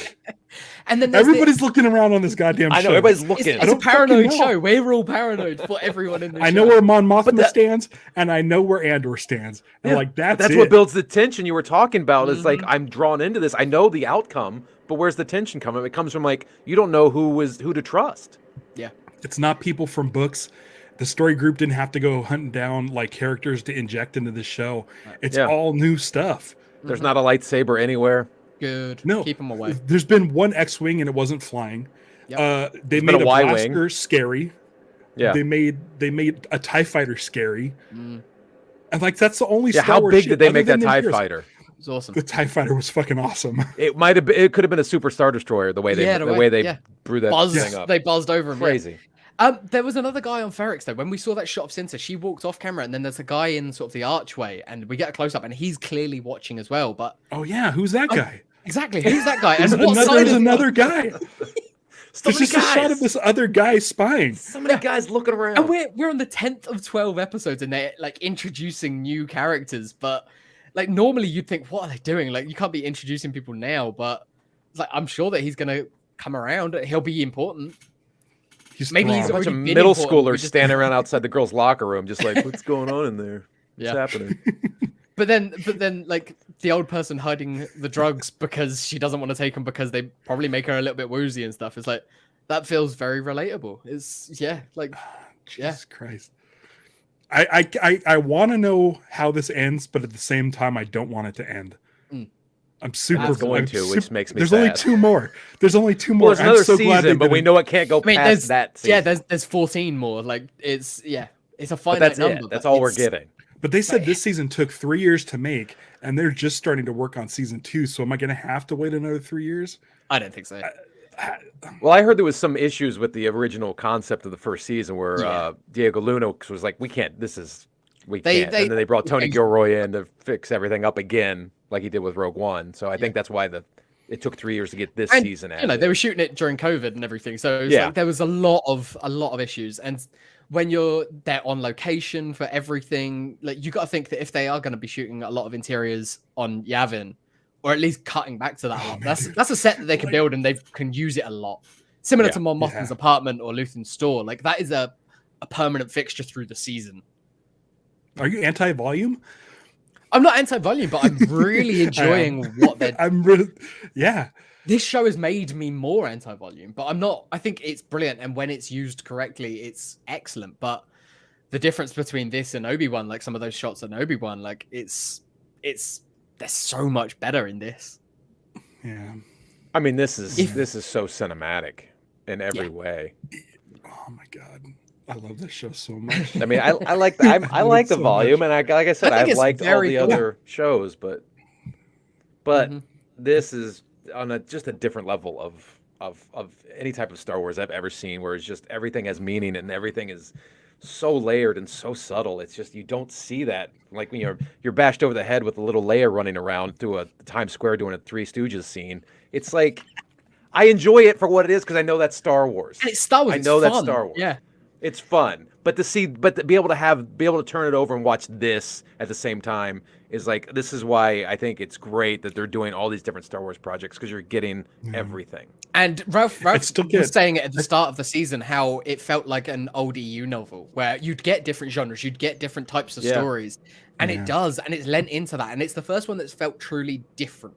S2: And then everybody's looking around on this goddamn show.
S3: I know everybody's looking.
S1: It's a paranoid show. We're all paranoid for everyone in this show.
S2: I know where Mon Mothma stands, and I know where Andor stands. And like that's
S3: what builds the tension you were talking about. Is like, I'm drawn into this. I know the outcome, but where's the tension coming? It comes from like, you don't know who to trust.
S1: Yeah,
S2: it's not people from books. The story group didn't have to go hunting down like characters to inject into the show. It's all new stuff.
S3: There's not a lightsaber anywhere.
S1: Good.
S2: No,
S1: keep them away.
S2: There's been one X-wing and it wasn't flying.
S1: Yep.
S2: They made a blaster scary.
S3: Yeah.
S2: They made a TIE fighter scary. And like that's the only Star
S3: how
S2: Wars
S3: big
S2: shit
S3: did they
S2: other
S3: make that
S2: than
S3: TIE
S2: Imperials.
S3: fighter?
S1: It's awesome.
S2: The TIE fighter was fucking awesome.
S3: It could have been a Super Star Destroyer. The way they blew that thing up.
S1: They buzzed over him.
S3: Crazy.
S1: There was another guy on Ferrix though. When we saw that shot of Cinta, she walked off camera, and then there's a guy in sort of the archway, and we get a close up, and he's clearly watching as well. But
S2: who's that guy?
S1: Exactly, who's that guy?
S2: There's another guy. There's just a shot of this other guy spying.
S3: So many guys looking around.
S1: And we're on the 10th of 12 episodes, and they're like introducing new characters. But like normally you'd think, what are they doing? Like you can't be introducing people now. But it's like I'm sure that he's gonna come around. He'll be important.
S3: Maybe he's a bunch of middle schoolers standing around outside the girls' locker room, just like, what's going on in there? What's happening?
S1: But then, like the old person hiding the drugs because she doesn't want to take them because they probably make her a little bit woozy and stuff. It's like that feels very relatable. It's
S2: Jesus Christ. I want to know how this ends, but at the same time, I don't want it to end. I'm super
S3: going to, which makes me
S2: There's
S3: sad.
S2: only two more. There's only two more.
S3: There's another season, but we know it can't go past that season.
S1: Yeah, there's 14 more. Like it's a finite number.
S3: That's all we're getting.
S2: But they said this season took 3 years to make, and they're just starting to work on season 2. So am I going to have to wait another 3 years?
S1: I don't think so.
S3: Well, I heard there was some issues with the original concept of the first season where Diego Luna was like, we can't. And then they brought Tony Gilroy in to fix everything up again, like he did with Rogue One. So I think that's why it took 3 years to get this season out.
S1: They were shooting it during COVID and everything, so it was like, there was a lot of issues. And when they're on location for everything, like you got to think that if they are going to be shooting a lot of interiors on Yavin, or at least cutting back to that, that's a set that they can build and they can use it a lot. Similar to Mon Mothma's apartment or Luthen's store, like that is a permanent fixture through the season.
S2: Are you anti-volume?
S1: I'm not anti-volume, but I'm really enjoying what they're. This show has made me more anti-volume, but I'm not. I think it's brilliant, and when it's used correctly, it's excellent. But the difference between this and Obi-Wan, like some of those shots in Obi-Wan, like they're so much better in this.
S2: Yeah,
S3: I mean, this is so cinematic in every way.
S2: Oh my god. I love this show so much.
S3: I mean, I like I like the volume, and like I said, I've liked all the other shows, but this is on just a different level of any type of Star Wars I've ever seen, where it's just everything has meaning and everything is so layered and so subtle. It's just you don't see that like when you're bashed over the head with a little Leia running around through a Times Square doing a Three Stooges scene. It's like I enjoy it for what it is because I know that's Star Wars.
S1: And it's Star Wars.
S3: I know that's Star Wars.
S1: Yeah.
S3: It's fun, but to be able to turn it over and watch this at the same time is like, this is why I think it's great that they're doing all these different Star Wars projects, because you're getting everything.
S1: And Ralph was saying it at the start of the season, how it felt like an old EU novel where you'd get different genres, you'd get different types of stories, and it does, and it's lent into that, and it's the first one that's felt truly different.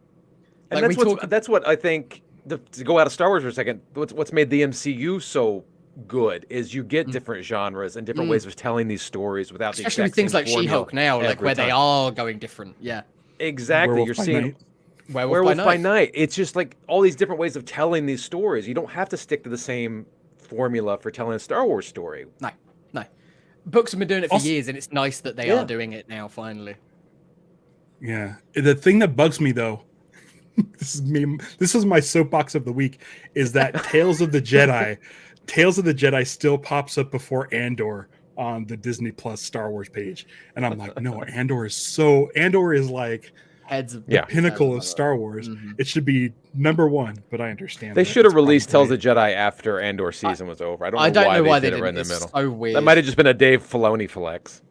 S3: And that's what I think. To go out of Star Wars for a second, what's made the MCU so good is you get different genres and different ways of telling these stories without
S1: especially with things like She-Hulk now, like where they are going different. Yeah,
S3: exactly. You're seeing Werewolf by Night. It's just like all these different ways of telling these stories. You don't have to stick to the same formula for telling a Star Wars story.
S1: No. Books have been doing it for years, and it's nice that they are doing it now, finally.
S2: Yeah. The thing that bugs me, though, this is my soapbox of the week, is that Tales of the Jedi still pops up before Andor on the Disney Plus Star Wars page. And I'm like, no, Andor is like the pinnacle of Star Wars. Mm-hmm. It should be number one, but I understand.
S3: They should have released Tales of the Jedi after Andor season was over. I don't know why they did it right in the middle. So weird. That might have just been a Dave Filoni flex.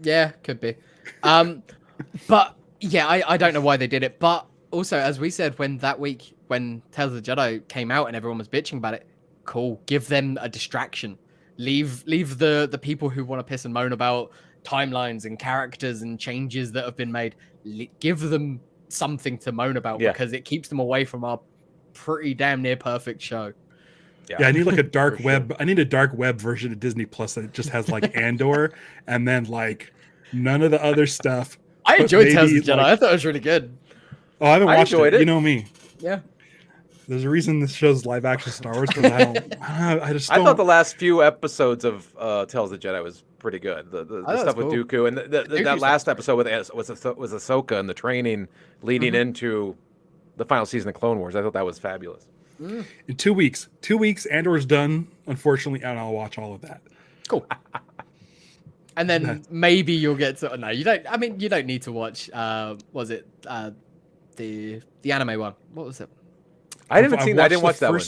S1: Yeah, could be. But yeah, I don't know why they did it. But also, as we said, when Tales of the Jedi came out and everyone was bitching about it, cool. Give them a distraction. Leave the people who want to piss and moan about timelines and characters and changes that have been made. Give them something to moan about because it keeps them away from our pretty damn near perfect show.
S2: Yeah, I need like a dark web. Sure. I need a dark web version of Disney Plus that just has like Andor and then like none of the other stuff.
S1: I enjoyed Tales of the Jedi. I thought it was really good.
S2: Oh, I haven't watched it. You know me.
S1: Yeah.
S2: There's a reason this show's live action Star Wars because I thought
S3: the last few episodes of Tales of the Jedi was pretty good. The stuff with Dooku and that last episode was Ahsoka and the training leading into the final season of Clone Wars. I thought that was fabulous.
S2: In 2 weeks, Andor's done, unfortunately, and I'll watch all of that.
S1: Cool. And then maybe you'll get to. No, you don't. I mean, you don't need to watch. Was it the anime one? What was it?
S3: I haven't seen that. I didn't watch that one.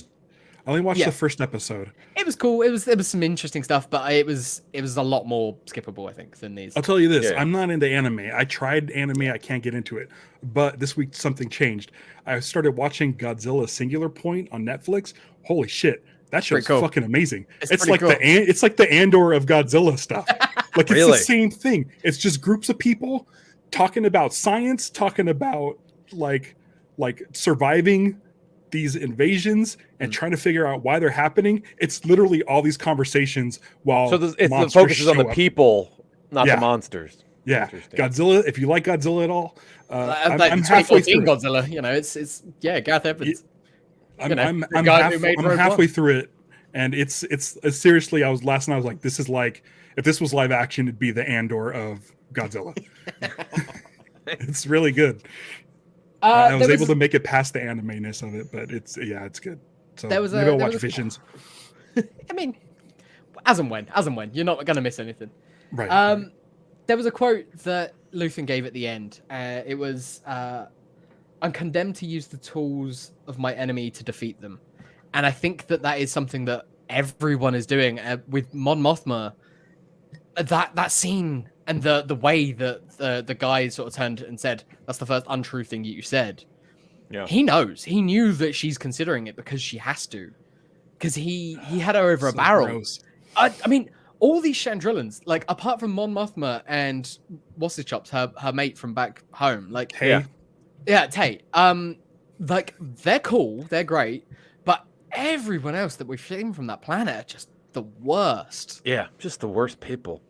S2: I only watched the first episode.
S1: It was cool. It was some interesting stuff, but it was a lot more skippable, I think, than these.
S2: I'll tell you this: I'm not into anime. I tried anime. I can't get into it. But this week something changed. I started watching Godzilla Singular Point on Netflix. Holy shit! That show's fucking amazing. It's like the Andor of Godzilla stuff. Like it's the same thing. It's just groups of people talking about science, talking about like surviving these invasions and trying to figure out why they're happening. It's literally all these conversations while
S3: the focus is on the people, not the monsters.
S2: Yeah, Godzilla. If you like Godzilla at all,
S1: I'm halfway through Godzilla. You know, it's Gareth Evans.
S2: I'm halfway through it, and it's seriously. Last night I was like, this is like if this was live action, it'd be the Andor of Godzilla. It's really good. I was able to make it past the anime-ness of it, but it's good. So maybe I'll watch Visions.
S1: I mean, as and when, you're not going to miss anything.
S2: Right.
S1: There was a quote that Luthen gave at the end. It was, "I'm condemned to use the tools of my enemy to defeat them," and I think that is something that everyone is doing with Mon Mothma. That scene. And the way that the guy sort of turned and said, "That's the first untrue thing you said." Yeah. He knows. He knew that she's considering it because she has to. Because he had her over a barrel. I mean, all these Chandrillans, like apart from Mon Mothma and what's his chops, her mate from back home, like
S2: Tay.
S1: Like they're cool, they're great, but everyone else that we've seen from that planet are just the worst.
S3: Yeah, just the worst people.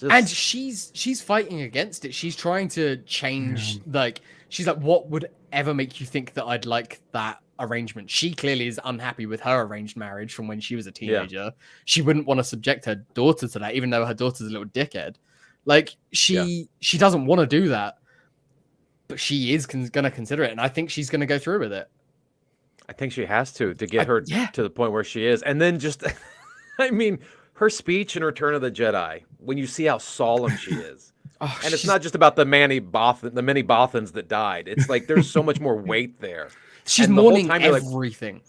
S1: And she's fighting against it. She's trying to change. Like she's like, what would ever make you think that I'd like that arrangement? She clearly is unhappy with her arranged marriage from when she was a teenager. Yeah. She wouldn't want to subject her daughter to that, even though her daughter's a little dickhead. Like she doesn't want to do that, but she is going to consider it, and I think she's going to go through with it.
S3: I think she has to get her to the point where she is, and then just, I mean. Her speech in Return of the Jedi, when you see how solemn she is, and it's not just about the many Bothans that died. It's like there's so much more weight there.
S1: She's mourning everything.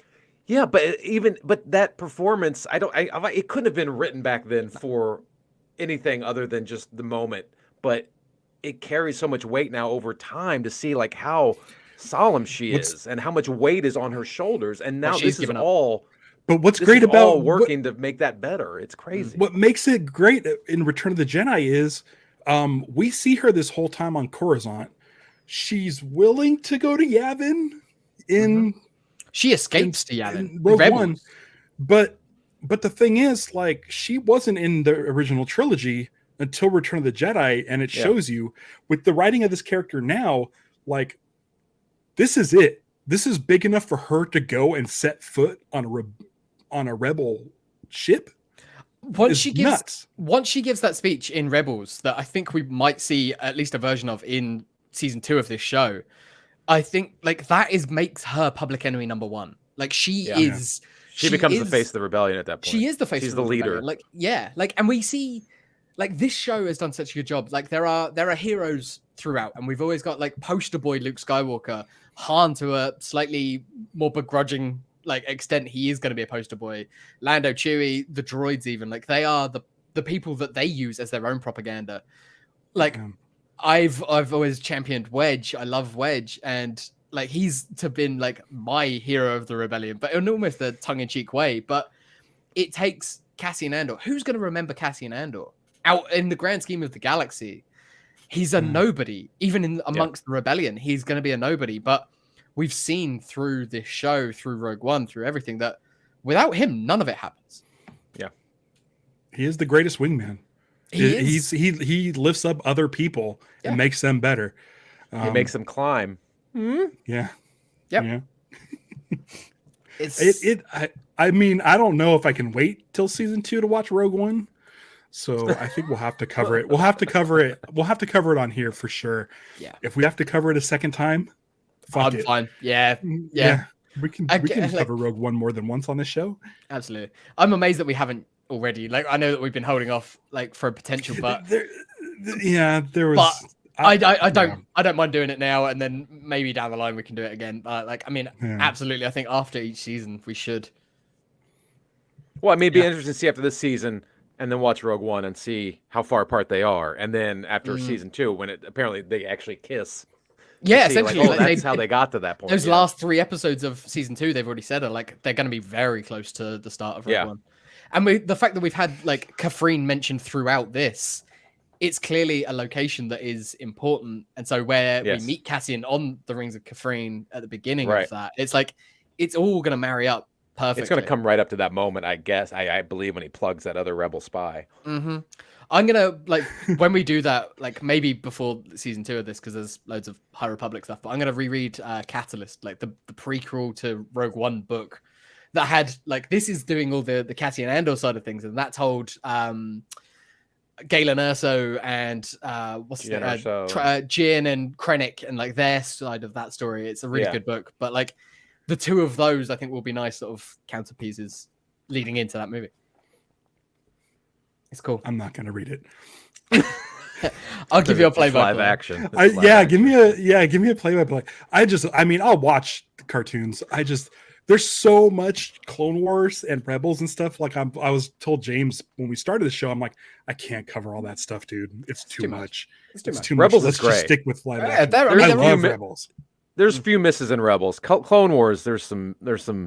S3: Yeah, but that performance, it couldn't have been written back then for anything other than just the moment. But it carries so much weight now over time to see like how solemn she is and how much weight is on her shoulders. And now this is all.
S2: But what's great about
S3: working to make that better? It's crazy.
S2: What makes it great in Return of the Jedi is we see her this whole time on Coruscant. She's willing to go to Yavin in
S1: she escapes to Yavin
S2: in Rogue One, but the thing is, like, she wasn't in the original trilogy until Return of the Jedi, and it shows you with the writing of this character now, like, this is it. This is big enough for her to go and set foot on a rebel ship. Once she
S1: gives that speech in Rebels, that I think we might see at least a version of in season 2 of this show, I think like that makes her public enemy number 1. Like she
S3: becomes the face of the rebellion at that point.
S1: She is the face.
S3: She's
S1: of
S3: the leader.
S1: Rebellion. And we see like this show has done such a good job. Like there are heroes throughout, and we've always got like poster boy Luke Skywalker, Han to a slightly more begrudging like extent. He is going to be a poster boy. Lando, Chewie, the droids, even like they are the people that they use as their own propaganda. Like I've always championed Wedge. I love Wedge, and like he's been like my hero of the rebellion, but in almost a tongue-in-cheek way. But it takes Cassian Andor. Who's going to remember Cassian Andor? Out in the grand scheme of the galaxy, he's a nobody. Even amongst the rebellion, he's going to be a nobody. But we've seen through this show, through Rogue One, through everything, that without him, none of it happens.
S2: Yeah, he is the greatest wingman. He lifts up other people and makes them better.
S3: He makes them climb.
S2: Yeah.
S1: Yep.
S2: Yeah. I mean, I don't know if I can wait till season 2 to watch Rogue One. So I think we'll have to cover it. We'll have to cover it on here for sure.
S1: Yeah.
S2: If we have to cover it a second time,
S1: I'm fine. Yeah.
S2: We can cover Rogue One more than once on this show.
S1: Absolutely. I'm amazed that we haven't already. Like I know that we've been holding off like for a potential, but
S2: there was.
S1: But I don't mind doing it now, and then maybe down the line we can do it again. Absolutely. I think after each season we should.
S3: Well, I mean, it'd be interesting to see after this season, and then watch Rogue One and see how far apart they are, and then after season 2, when apparently they actually kiss.
S1: Yeah, essentially,
S3: that's how they got to that point.
S1: Those last 3 episodes of season 2, they've already said are like they're going to be very close to the start of Rogue One, and the fact that we've had like Kafrene mentioned throughout this. It's clearly a location that is important. And so where we meet Cassian on the Rings of Kafrene at the beginning of that, it's like, it's all going to marry up perfectly.
S3: It's going to come right up to that moment, I guess. I believe when he plugs that other rebel spy.
S1: Mm-hmm. I'm going to, like, when we do that, like maybe before season 2 of this, because there's loads of High Republic stuff, but I'm going to reread Catalyst, like the prequel to Rogue One book that had, like, this is doing all the Cassian Andor side of things. And that told... Galen Erso and Jin and Krennic and like their side of that story. It's a really good book, but like the 2 of those I think will be nice sort of counterpieces leading into that movie. It's cool.
S2: I'm not going to read it.
S1: I'll give you a play-by-play.
S3: Live action.
S2: Give me a play-by-play. I'll watch the cartoons. There's so much Clone Wars and Rebels and stuff. Like I was told James when we started the show, I'm like, I can't cover all that stuff, dude. It's too much. It's too much.
S3: Rebels
S2: Let's
S3: is great.
S2: Just stick with live action.
S1: I
S2: love Rebels.
S3: There's a few misses in Rebels. Clone Wars, there's some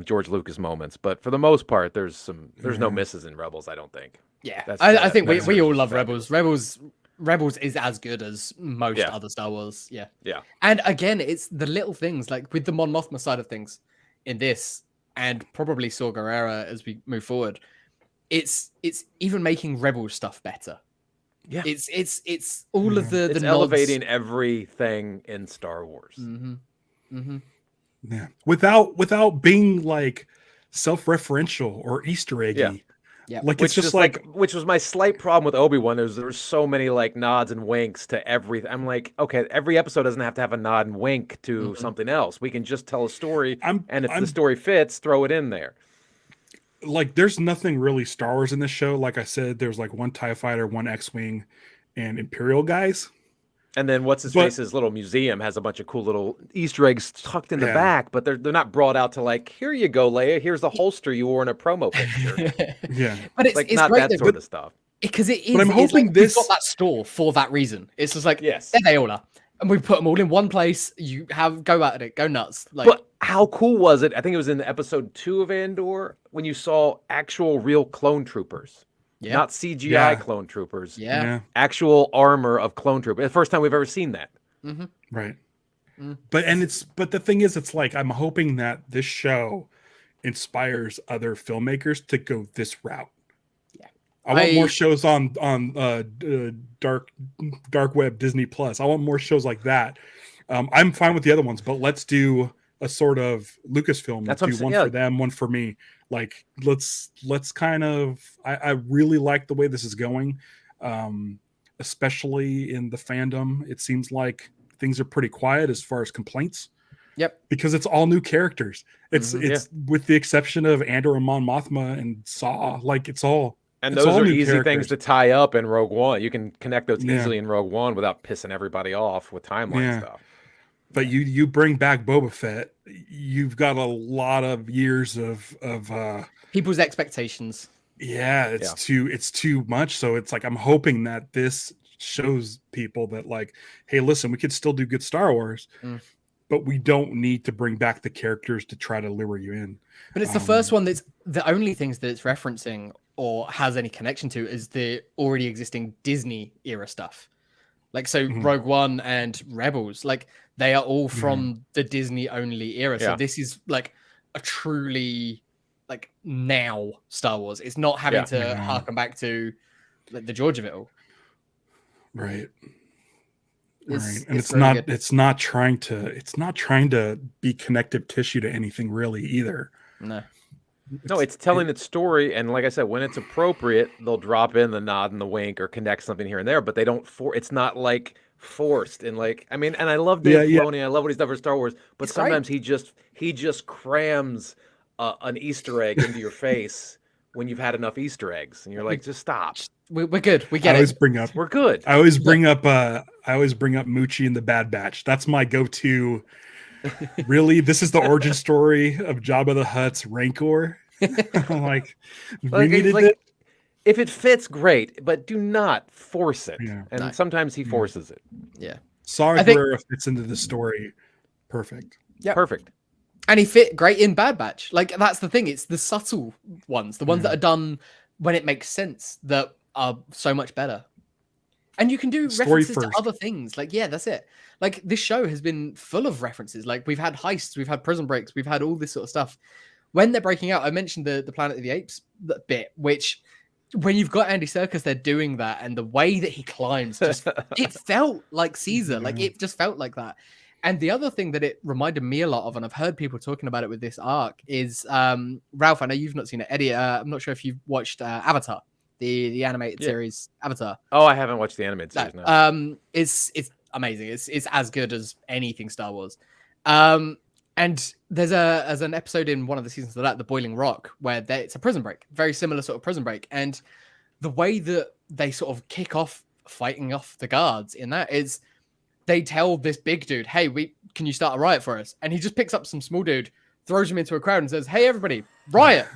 S3: George Lucas moments, but for the most part, there's no misses in Rebels. I don't think.
S1: Yeah, I think we all love Rebels. Rebels is as good as most other Star Wars. Yeah. And again, it's the little things like with the Mon Mothma side of things. In this, and probably Saw Gerrera as we move forward, it's even making Rebel stuff better. Yeah, it's all of the
S3: elevating everything in Star Wars.
S1: Mm-hmm. Mm-hmm.
S2: Yeah, without being like self-referential or Easter eggy.
S3: Yeah.
S1: Yeah,
S2: like it's just like
S3: which was my slight problem with Obi-Wan. There were so many like nods and winks to everything. I'm like, okay, every episode doesn't have to have a nod and wink to something else. We can just tell a story, and if the story fits, throw it in there.
S2: Like, there's nothing really Star Wars in this show. Like I said, there's like 1 TIE fighter, 1 X-wing, and Imperial guys.
S3: And then what's-his-face's little museum has a bunch of cool little Easter eggs tucked in the back, but they're not brought out to like, here you go, Leia. Here's the holster you wore in a promo picture.
S2: But
S3: it's like, not that sort of stuff.
S1: Because it is.
S2: But I'm hoping
S1: we've got that store for that reason. It's just like, there they all are, and we put them all in one place. You go at it, go nuts. Like,
S3: but how cool was it? I think it was in episode 2 of Andor when you saw actual real clone troopers. Yeah. Not CGI clone troopers.
S1: Yeah.
S3: Actual armor of clone troopers. The first time we've ever seen that.
S2: Right. But the thing is, it's like I'm hoping that this show inspires other filmmakers to go this route.
S1: Yeah,
S2: I want more shows on dark web Disney Plus. I want more shows like that. I'm fine with the other ones, but let's do a sort of Lucasfilm.
S3: That's
S2: do one for them, one for me. Like let's kind of. I really like the way this is going, especially in the fandom. It seems like things are pretty quiet as far as complaints.
S1: Yep.
S2: Because it's all new characters. It's with the exception of Andor and Mon Mothma and Saw. Like it's all.
S3: And
S2: those
S3: are easy things to tie up in Rogue One. You can connect those easily in Rogue One without pissing everybody off with timeline stuff.
S2: But you bring back Boba Fett, you've got a lot of years of
S1: people's expectations.
S2: Yeah, it's too much. So it's like I'm hoping that this shows people that like, hey, listen, we could still do good Star Wars, but we don't need to bring back the characters to try to lure you in.
S1: But it's the first one that's the only things that it's referencing or has any connection to is the already existing Disney era stuff. Like, so Rogue One and Rebels, like they are all from the Disney only era. So this is like a truly like now Star Wars. It's not having to harken back to like, the George of it all.
S2: Right. And it's not trying to be connective tissue to anything really either.
S3: No, it's telling its story, and like I said, when it's appropriate, they'll drop in the nod and the wink or connect something here and there, but they don't it's not like forced and like and I love Dave Filoni, I love what he's done for Star Wars, but sometimes he just crams an Easter egg into your face when you've had enough Easter eggs, and you're like, just stop.
S1: We're good. We get it.
S3: We're good.
S2: I always bring up Moochie and the Bad Batch. That's my go-to. Really, this is the origin story of Jabba the Hutt's Rancor. I'm like, we needed it.
S3: If it fits, great, but do not force it.
S2: Yeah.
S3: And sometimes he forces it.
S1: Yeah.
S2: Saw Gerrera fits into the story. Perfect.
S1: Yeah.
S3: Perfect.
S1: And he fit great in Bad Batch. Like that's the thing. It's the subtle ones, the ones that are done when it makes sense, that are so much better. And you can do references to other things. Like, that's it. Like this show has been full of references. Like we've had heists, we've had prison breaks, we've had all this sort of stuff. When they're breaking out, I mentioned the Planet of the Apes bit, which when you've got Andy Serkis, they're doing that, and the way that he climbs, just it felt like Caesar. Like it just felt like that. And the other thing that it reminded me a lot of, and I've heard people talking about it with this arc, is Ralph. I know you've not seen it, Eddie. I'm not sure if you've watched Avatar, the animated series Avatar.
S3: Oh, I haven't watched the animated series. No.
S1: It's amazing. It's as good as anything Star Wars. And there's an episode in one of the seasons of that, The Boiling Rock, where it's a prison break, very similar sort of prison break. And the way that they sort of kick off fighting off the guards in that is they tell this big dude, hey, can you start a riot for us? And he just picks up some small dude, throws him into a crowd and says, hey, everybody, riot.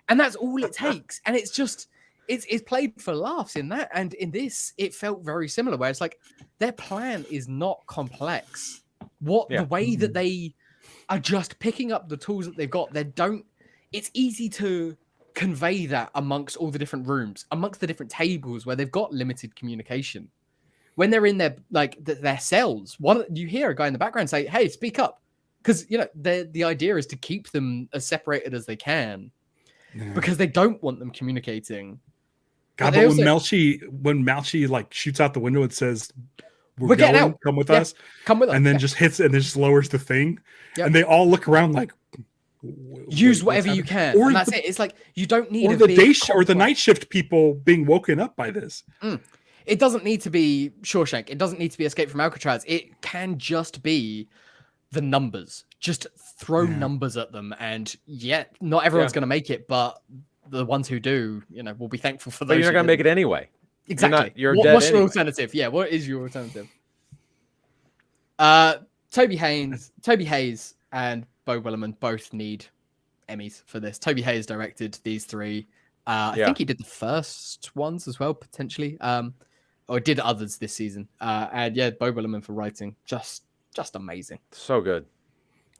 S1: And that's all it takes. And it's just, it's played for laughs in that. And in this, it felt very similar, where it's like their plan is not complex. The way that they are just picking up the tools that they've got, it's easy to convey that amongst all the different rooms, amongst the different tables where they've got limited communication. When they're in their cells, you hear a guy in the background say, hey, speak up. Because, the idea is to keep them as separated as they can because they don't want them communicating.
S2: God, but when Malchi like shoots out the window and says, we're
S1: getting
S2: going,
S1: out.
S2: come with us.
S1: Come with us.
S2: And then just hits it and then just lowers the thing. Yep. And they all look around like,
S1: use whatever you can. Or that's it. It's like, you don't need
S2: the night shift people being woken up by this.
S1: It doesn't need to be Shawshank. It doesn't need to be Escape from Alcatraz. It can just be the numbers. Just throw numbers at them. And not everyone's going to make it, but the ones who do, will be thankful for those.
S3: But you're not going to make it anyway.
S1: Exactly. What's your alternative? Yeah, what is your alternative? Toby Hayes and Bo Willerman both need Emmys for this. Toby Hayes directed these three. I think he did the first ones as well, potentially. Or did others this season. And Bo Willerman for writing. Just amazing.
S3: So good.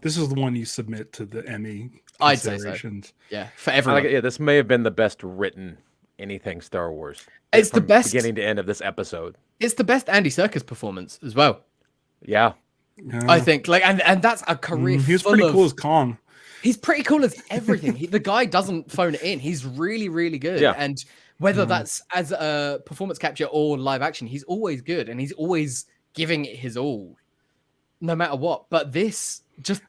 S2: This is the one you submit to the Emmy.
S1: I'd say so. Yeah, for everyone.
S3: This may have been the best written anything Star Wars.
S1: It's the best
S3: beginning to end of this episode.
S1: It's the best Andy Serkis performance as well.
S3: Yeah.
S1: I think and that's a career.
S2: He was pretty cool as Kong.
S1: He's pretty cool as everything. The guy doesn't phone it in. He's really, really good.
S3: Yeah.
S1: And whether that's as a performance capture or live action, he's always good and he's always giving it his all, no matter what. But this just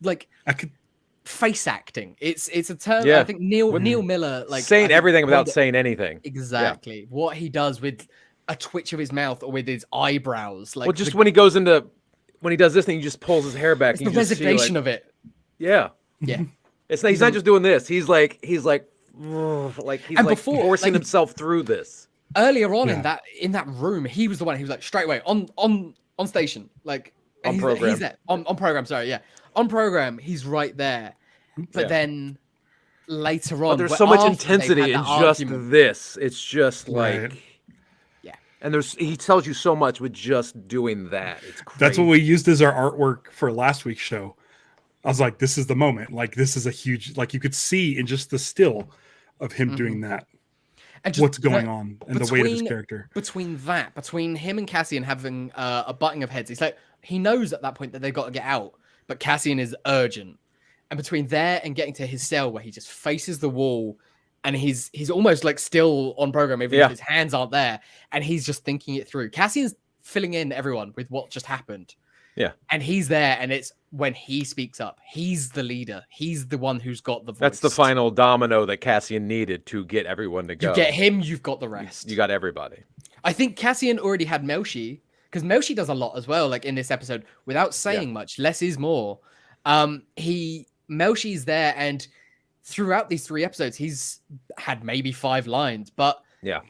S1: face acting. It's a term. I think Neil Miller
S3: saying everything without saying anything.
S1: Exactly. Yeah. What he does with a twitch of his mouth or with his eyebrows. Like
S3: just when he does this thing, he just pulls his hair back.
S1: It's the resignation of it.
S3: Yeah.
S1: Yeah.
S3: He's not just doing this. He's forcing himself through this.
S1: Earlier on in that room, he was the one. He was like straight away on station, like
S3: on program.
S1: He's there on program. Sorry, yeah, on program. He's right there. But then later on,
S3: there's so much intensity in just this. It's just and he tells you so much with just doing that. It's crazy.
S2: That's what we used as our artwork for last week's show. I was like, this is the moment. Like, this is a huge, you could see in just the still of him doing that. And what's going on and the weight of his character.
S1: Between him and Cassian having a butting of heads, he knows at that point that they've got to get out, but Cassian is urgent. And between there and getting to his cell where he just faces the wall and he's almost still on program, even if his hands aren't there, and he's just thinking it through. Cassian's filling in everyone with what just happened.
S3: Yeah.
S1: And he's there, and it's when he speaks up. He's the leader. He's the one who's got the voice.
S3: That's the final domino that Cassian needed to get everyone to go.
S1: You get him, you've got the rest.
S3: You got everybody.
S1: I think Cassian already had Melshi, because Melshi does a lot as well, in this episode, without saying much. Less is more. Melshi's there, and throughout these 3 episodes, he's had maybe 5 lines, but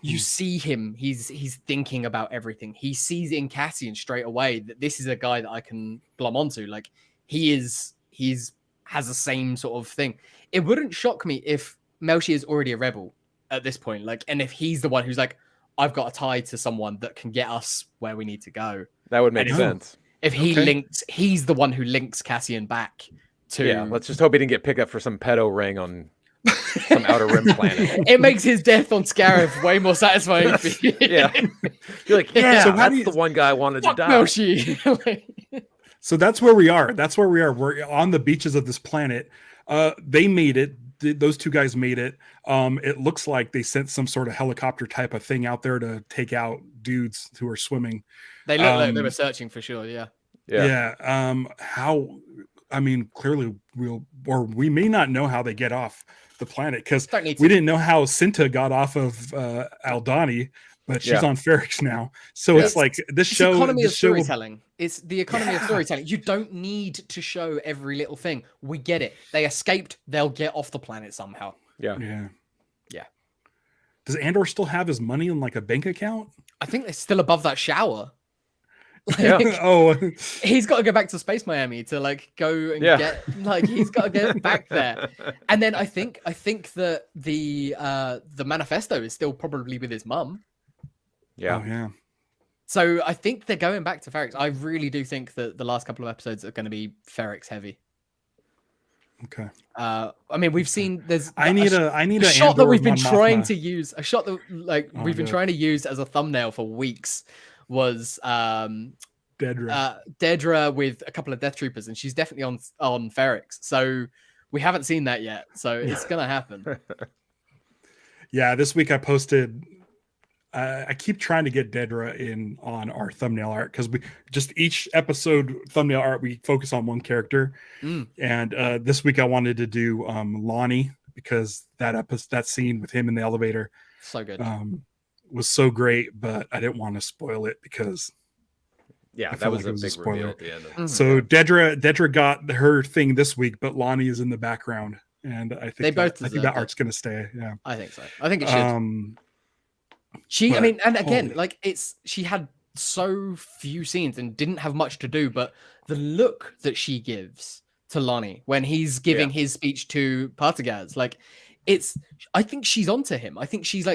S1: you see him. He's thinking about everything. He sees in Cassian straight away that this is a guy that I can glom onto. He's has the same sort of thing. It wouldn't shock me if Melshi is already a rebel at this point. And if he's the one who's I've got a tie to someone that can get us where we need to go.
S3: That would make sense.
S1: If he's the one who links Cassian back to.
S3: Yeah, let's just hope he didn't get picked up for some pedo ring on some Outer Rim planet.
S1: It makes his death on Scarif way more satisfying for you.
S3: Yeah. You're like, so that's the one guy I wanted to die.
S1: Melshi.
S2: So that's where we are. We're on the beaches of this planet. They made it. Those 2 guys made it. It looks like they sent some sort of helicopter type of thing out there to take out dudes who are swimming.
S1: They look like they were searching for sure. Yeah.
S2: Clearly we may not know how they get off the planet, because we didn't know how Cinta got off of Aldani, but she's on Ferrix now. So it's this show.
S1: Economy of storytelling. It's the economy of storytelling. You don't need to show every little thing. We get it. They escaped. They'll get off the planet somehow.
S2: Yeah. Does Andor still have his money in a bank account?
S1: I think they're still above that shower. He's got to go back to Space Miami to go and get he's got to get back there. And then I think that the manifesto is still probably with his mum.
S3: Yeah.
S1: So I think they're going back to Ferrix. I really do think that the last couple of episodes are going to be Ferrix heavy.
S2: Okay.
S1: We've seen
S2: I need a
S1: shot that we've been trying to use. A shot that we've been trying to use as a thumbnail for weeks. Was Dedra with a couple of Death Troopers, and she's definitely on Ferrix. So we haven't seen that yet. So it's gonna happen.
S2: Yeah, this week I posted. I keep trying to get Dedra in on our thumbnail art, because we just each episode thumbnail art we focus on one character, and this week I wanted to do Lonnie, because that scene with him in the elevator,
S1: so good.
S2: Was so great, but I didn't want to spoil it, because
S3: that was a big reveal at the end.
S2: So Dedra got her thing this week, but Lonnie is in the background, and I think that art's going to stay. Yeah,
S1: I think so. I think it should. She had so few scenes and didn't have much to do, but the look that she gives to Lonnie when he's giving his speech to Partagaz, I think she's onto him. I think she's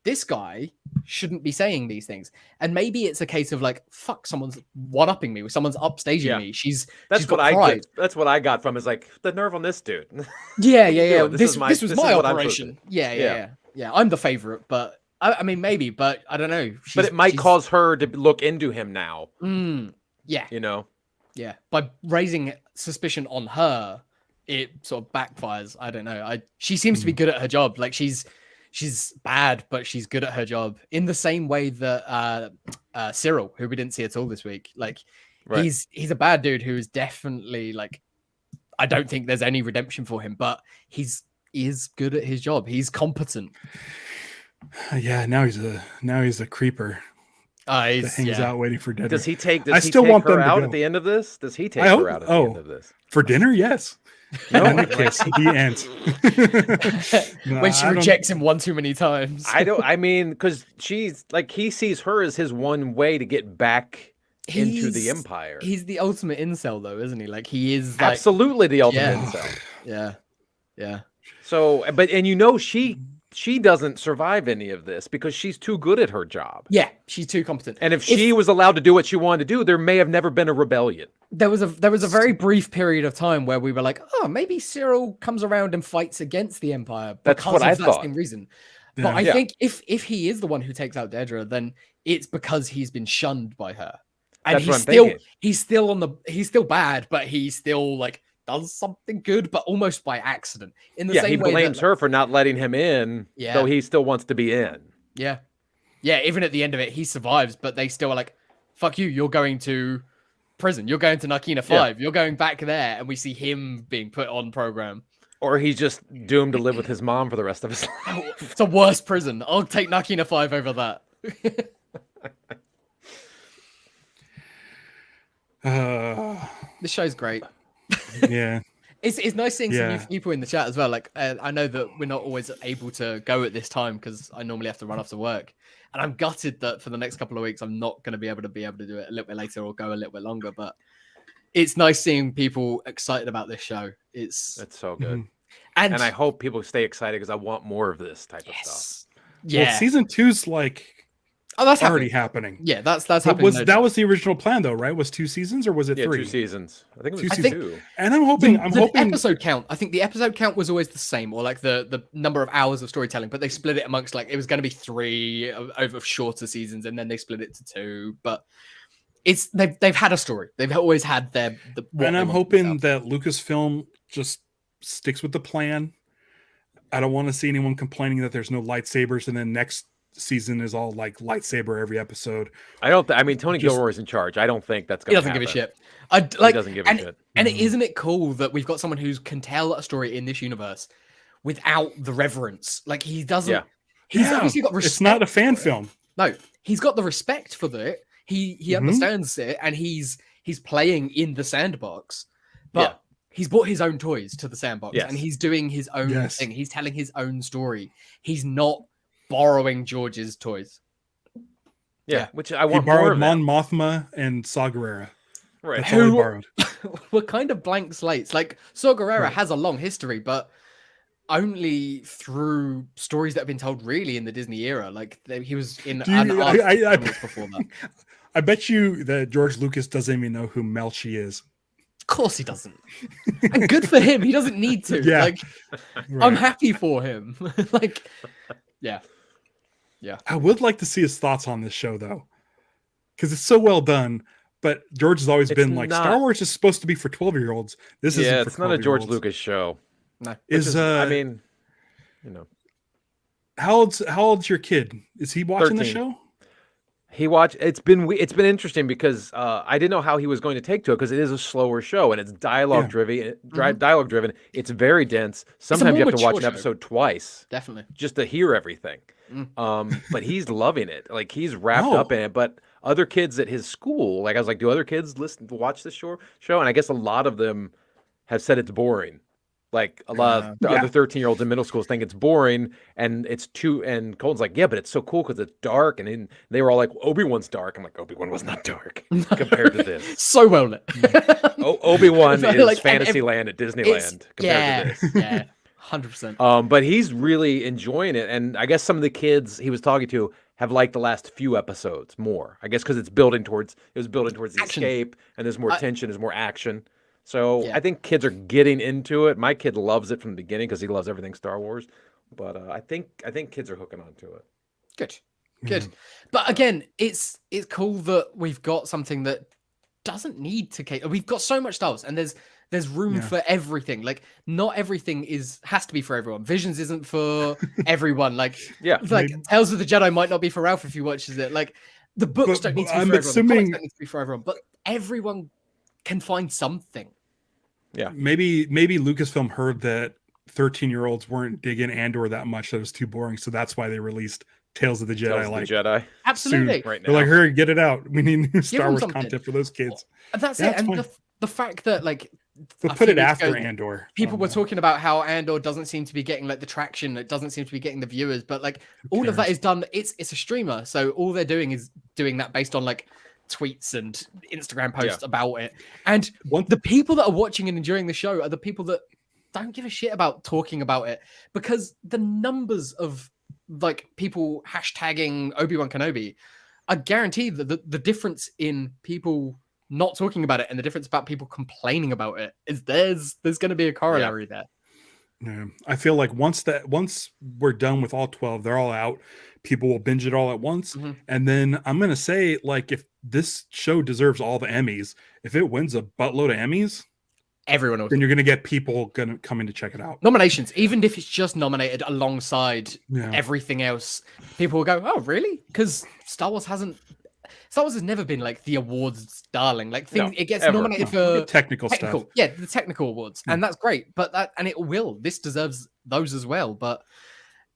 S1: this guy shouldn't be saying these things. And maybe it's a case of fuck, someone's one-upping me, someone's upstaging me. That's
S3: what I got from is the nerve on this dude.
S1: Yeah. This was my operation. Yeah. I'm the favorite, but maybe, but I don't know.
S3: But it might cause her to look into him now.
S1: Yeah. Yeah, by raising suspicion on her, it sort of backfires. I don't know. She seems to be good at her job. Like she's bad, but she's good at her job. In the same way that Cyril, who we didn't see at all this week, like
S3: Right.
S1: he's a bad dude who is definitely like, I don't think there's any redemption for him, but he is good at his job. He's competent.
S2: Yeah, now he's a creeper that hangs out waiting for dinner.
S3: Does he take her out at the end of this? Does he take her out at the end of this?
S2: For dinner? Yes.
S3: No,
S2: and the kiss. The ends.
S1: When she rejects him one too many times.
S3: I mean, because she's like, he sees her as his one way to get back into the Empire.
S1: He's the ultimate incel, though, isn't he? Like he is like,
S3: absolutely the ultimate incel.
S1: Yeah.
S3: So, she doesn't survive any of this because she's too good at her job.
S1: Yeah, she's too competent.
S3: And if she was allowed to do what she wanted to do, there may have never been a rebellion.
S1: There was a very brief period of time where we were like, oh, maybe Cyril comes around and fights against the Empire because of that same reason.
S2: Yeah.
S1: But I think if he is the one who takes out Dedra, then it's because he's been shunned by her. And he's still bad, but he still like does something good, but almost by accident. In the same way,
S3: he blames her for not letting him in, though he still wants to be in.
S1: Yeah. Even at the end of it, he survives, but they still are like, "Fuck you! You're going to prison. You're going to Narkina 5. You're going back there," and we see him being put on program.
S3: Or he's just doomed to live with his mom for the rest of his life.
S1: It's a worse prison. I'll take Narkina 5 over that. This show's great.
S2: Yeah.
S1: It's nice seeing some new people in the chat as well. Like I know that we're not always able to go at this time because I normally have to run off to work, and I'm gutted that for the next couple of weeks I'm not going to be able to do it a little bit later or go a little bit longer. But it's nice seeing people excited about this show. It's
S3: so good, and I hope people stay excited because I want more of this type of stuff.
S2: Yeah, well, season 2's like.
S1: Oh, that's
S2: already happening.
S1: Yeah, that's happening.
S2: That was the original plan, though, right? Was 2 seasons or was it 3?
S3: 2 seasons. I think it was 2.
S2: And I'm hoping.
S1: The episode count. I think the episode count was always the same, or like the number of hours of storytelling. But they split it amongst like it was going to be 3 over shorter seasons, and then they split it to 2. But they've had a story. They've always had their.
S2: And I'm hoping that Lucasfilm just sticks with the plan. I don't want to see anyone complaining that there's no lightsabers, and then next season is all like lightsaber every episode.
S3: I mean, Tony Gilroy is in charge. I don't think that's going to happen.
S1: He doesn't give a shit. He
S3: doesn't give a shit.
S1: And isn't it cool that we've got someone who can tell a story in this universe without the reverence? Like he doesn't. Yeah. He's obviously got respect.
S2: It's not a fan film.
S1: No, he's got the respect for it. He understands it, and he's playing in the sandbox. But he's brought his own toys to the sandbox, and he's doing his own thing. He's telling his own story. He's not borrowing George's toys.
S3: Yeah, which I want.
S2: He borrowed
S3: more of
S2: Mon Mothma and Saw Gerrera.
S3: Right,
S2: that's all he borrowed.
S1: We're kind of blank slates. Like Saw Gerrera has a long history, but only through stories that have been told really in the Disney era. Like he was in
S2: I
S1: before that.
S2: I bet you that George Lucas doesn't even know who Melchi is.
S1: Of course he doesn't. And good for him. He doesn't need to.
S2: Yeah.
S1: Like I'm happy for him. Like yeah.
S2: I would like to see his thoughts on this show though, because it's so well done. But George has always been like, Star Wars is supposed to be for 12-year-olds. This isn't.
S3: Yeah, it's not a George Lucas show.
S1: No.
S3: I mean, you know,
S2: how old's your kid? Is he watching
S3: 13.
S2: the show?
S3: He watched. It's been interesting because I didn't know how he was going to take to it because it is a slower show and it's dialogue driven. Dialogue driven. It's very dense. Sometimes you have to watch an episode twice,
S1: definitely,
S3: just to hear everything. But he's loving it. Like he's wrapped up in it. But other kids at his school, like I was like, do other kids watch this show? And I guess a lot of them have said it's boring. Like a lot of the other 13-year-olds in middle schools think it's boring, and it's too. And Colton's like, yeah, but it's so cool because it's dark. And they were all like, Obi-Wan's dark. I'm like, Obi-Wan was not dark compared to this.
S1: So well lit.
S3: Obi-Wan is like, Fantasyland at Disneyland compared to this.
S1: Yeah, 100%.
S3: But he's really enjoying it, and I guess some of the kids he was talking to have liked the last few episodes more. I guess because it was building towards the escape, and there's more tension, there's more action. So I think kids are getting into it. My kid loves it from the beginning because he loves everything Star Wars. But I think kids are hooking onto it.
S1: Good. But again, it's cool that we've got something that doesn't need to cater. We've got so much Star Wars, and there's room for everything. Like, not everything has to be for everyone. Visions isn't for everyone. Like, Tales of the Jedi might not be for Ralph if he watches it. Like, the books don't need to be for everyone. The comics don't need to be for everyone. But everyone can find something.
S3: Yeah.
S2: Maybe Lucasfilm heard that 13-year-olds weren't digging Andor that much, that it was too boring, so that's why they released Tales of the Jedi.
S1: Absolutely.
S3: Right now.
S2: They're like, hurry, get it out. We need new Star Wars content for those kids.
S1: That's it. And the fact that, like,
S2: they'll put it after Andor.
S1: People were talking about how Andor doesn't seem to be getting like the traction. It doesn't seem to be getting the viewers, but like all of that is done. It's a streamer, so all they're doing is doing that based on like tweets and Instagram posts about it. And the people that are watching and enjoying the show are the people that don't give a shit about talking about it, because the numbers of like people hashtagging Obi-Wan Kenobi, I guarantee that the difference in people not talking about it and the difference about people complaining about it is there's going to be a corollary there.
S2: Yeah. I feel like once we're done with all 12, they're all out, people will binge it all at once. And then I'm going to say, like, if this show deserves all the Emmys, if it wins a buttload of Emmys,
S1: everyone knows.
S2: Then you're going to get people coming to check it out.
S1: Nominations, even if it's just nominated alongside everything else, people will go, oh, really? Because Star Wars has never been like the awards darling. Like it gets nominated for
S2: technical stuff.
S1: Yeah, the technical awards. And that's great. But this deserves those as well. But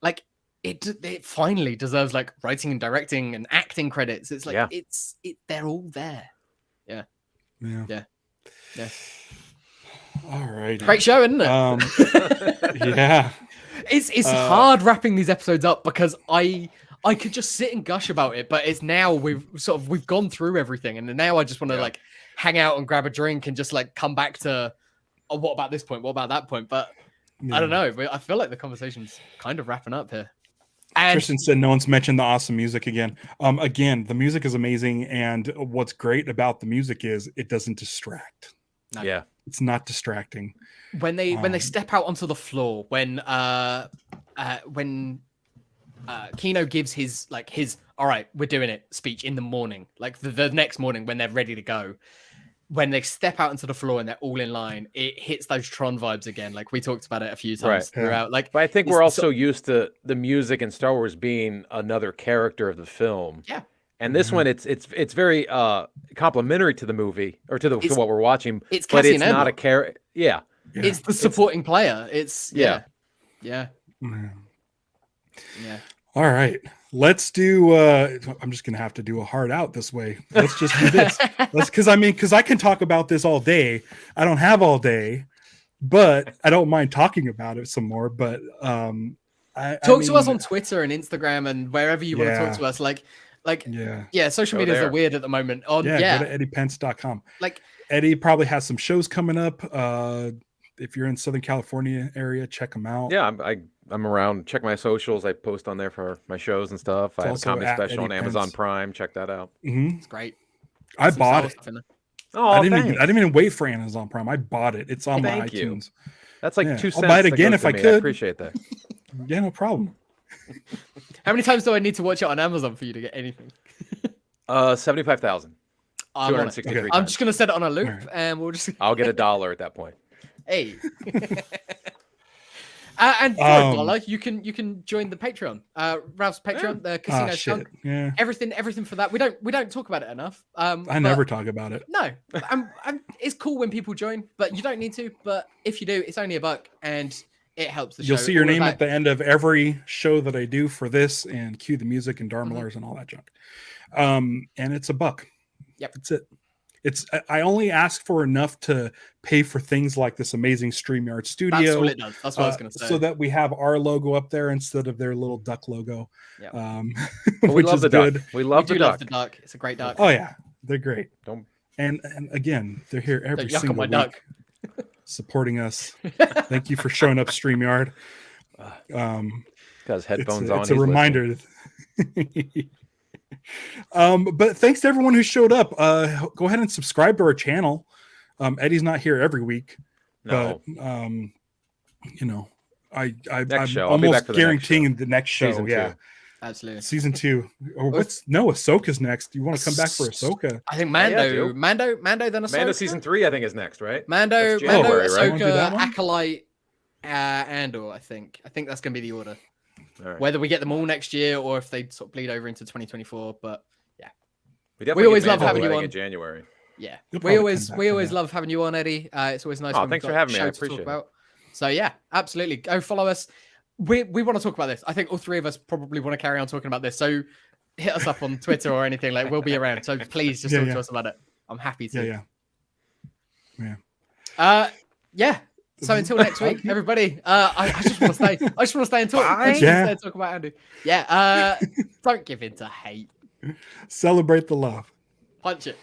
S1: like it finally deserves like writing and directing and acting credits. It's like they're all there. Yeah.
S2: All right.
S1: Great show, isn't it?
S2: Yeah.
S1: It's hard wrapping these episodes up because I could just sit and gush about it, but it's now we've gone through everything, and now I just want to like hang out and grab a drink and just like come back to, oh, what about this point? What about that point? But I don't know. I feel like the conversation's kind of wrapping up here. And
S2: Christian said no one's mentioned the awesome music again. Again, the music is amazing, and what's great about the music is it doesn't distract.
S1: No.
S3: Yeah.
S2: It's not distracting.
S1: When they step out onto the floor, when Kino gives his all right, we're doing it speech in the morning, like the next morning when they're ready to go, when they step out into the floor and they're all in line, it hits those Tron vibes again. Like we talked about it a few times throughout. Like,
S3: but I think we're also used to the music in Star Wars being another character of the film.
S1: Yeah.
S3: And this one, it's very complimentary to the movie or to what we're watching.
S1: It's
S3: but
S1: Cassian
S3: it's
S1: Andor.
S3: not a character. Yeah.
S1: It's the supporting player. It's yeah.
S2: All right, let's do. I'm just gonna have to do a hard out this way. Let's just do this. Because I can talk about this all day. I don't have all day, but I don't mind talking about it some more. But
S1: talk to us on Twitter and Instagram and wherever you want to talk to us. Social medias are weird at the moment.
S2: Go to eddiepence.com.
S1: Like
S2: Eddie probably has some shows coming up. If you're in Southern California area, check them out.
S3: Yeah, I'm around. Check my socials. I post on there for my shows and stuff. I have a comedy special on Amazon Prime. Check that out.
S1: It's great.
S2: I bought it.
S3: Oh,
S2: I didn't even wait for Amazon Prime. I bought it. It's on my iTunes.
S3: That's like 2 cents.
S2: I'll buy it again if I could.
S3: I appreciate that.
S2: Yeah, no problem.
S1: How many times do I need to watch it on Amazon for you to get anything?
S3: 75,000. 263
S1: I'm just gonna set it on a loop, and we'll just.
S3: I'll get $1 at that point.
S1: Hey. And for $1, you can join the Patreon, Ralph's Patreon, the Casino Chunk.
S2: Yeah.
S1: Everything for that. We don't talk about it enough.
S2: I never talk about it.
S1: No, it's cool when people join, but you don't need to. But if you do, it's only $1, and it helps the show.
S2: You'll see your name at the end of every show that I do for this, and cue the music and Darmalars and all that junk. And it's $1.
S1: Yep,
S2: that's it. I only ask for enough to pay for things like this amazing StreamYard studio.
S1: That's what it does. That's what I was going to say.
S2: So that we have our logo up there instead of their little duck logo.
S1: Yeah.
S3: We love the duck. We love the
S1: duck. It's a great duck.
S2: Oh yeah, they're great. And again, they're here every single week
S1: duck.
S2: supporting us. Thank you for showing up, StreamYard.
S3: Got his headphones on.
S2: It's a reminder. But thanks to everyone who showed up. Go ahead and subscribe to our channel. Eddie's not here every week, but I'm almost guaranteeing the next show.
S3: Season 2.
S1: Absolutely.
S2: Season 2. Or Ahsoka's next. You want to come back for Ahsoka?
S1: I think
S3: Yeah,
S1: Mando, then Ahsoka.
S3: Mando season 3, I think, is next, right?
S1: Mando,
S3: That's January, right?
S2: Wanna do that
S1: Ahsoka,
S2: one?
S1: Acolyte, Andor. I think that's gonna be the order.
S3: All right.
S1: Whether we get them all next year or if they sort of bleed over into 2024, but yeah,
S3: We
S1: always
S3: get
S1: love
S3: Mando,
S1: having
S3: I
S1: you
S3: think,
S1: on.
S3: in January.
S1: Yeah,
S2: You'll
S1: we
S2: probably
S1: always
S2: come back for that.
S1: love having you on, Eddie. It's always nice.
S3: Oh,
S1: when
S3: thanks
S1: we've
S3: for
S1: got
S3: having me. I
S1: show to
S3: appreciate
S1: talk
S3: it.
S1: about. So yeah, absolutely. Go follow us. We want to talk about this. I think all three of us probably want to carry on talking about this. So hit us up on Twitter or anything. Like, we'll be around. So please just talk to us about it. I'm happy to. Yeah. So until next week, everybody. I just want to stay. I just want to stay and talk. I just want to stay and talk about Andy. Yeah. Don't give in to hate.
S2: Celebrate the love.
S1: Punch it.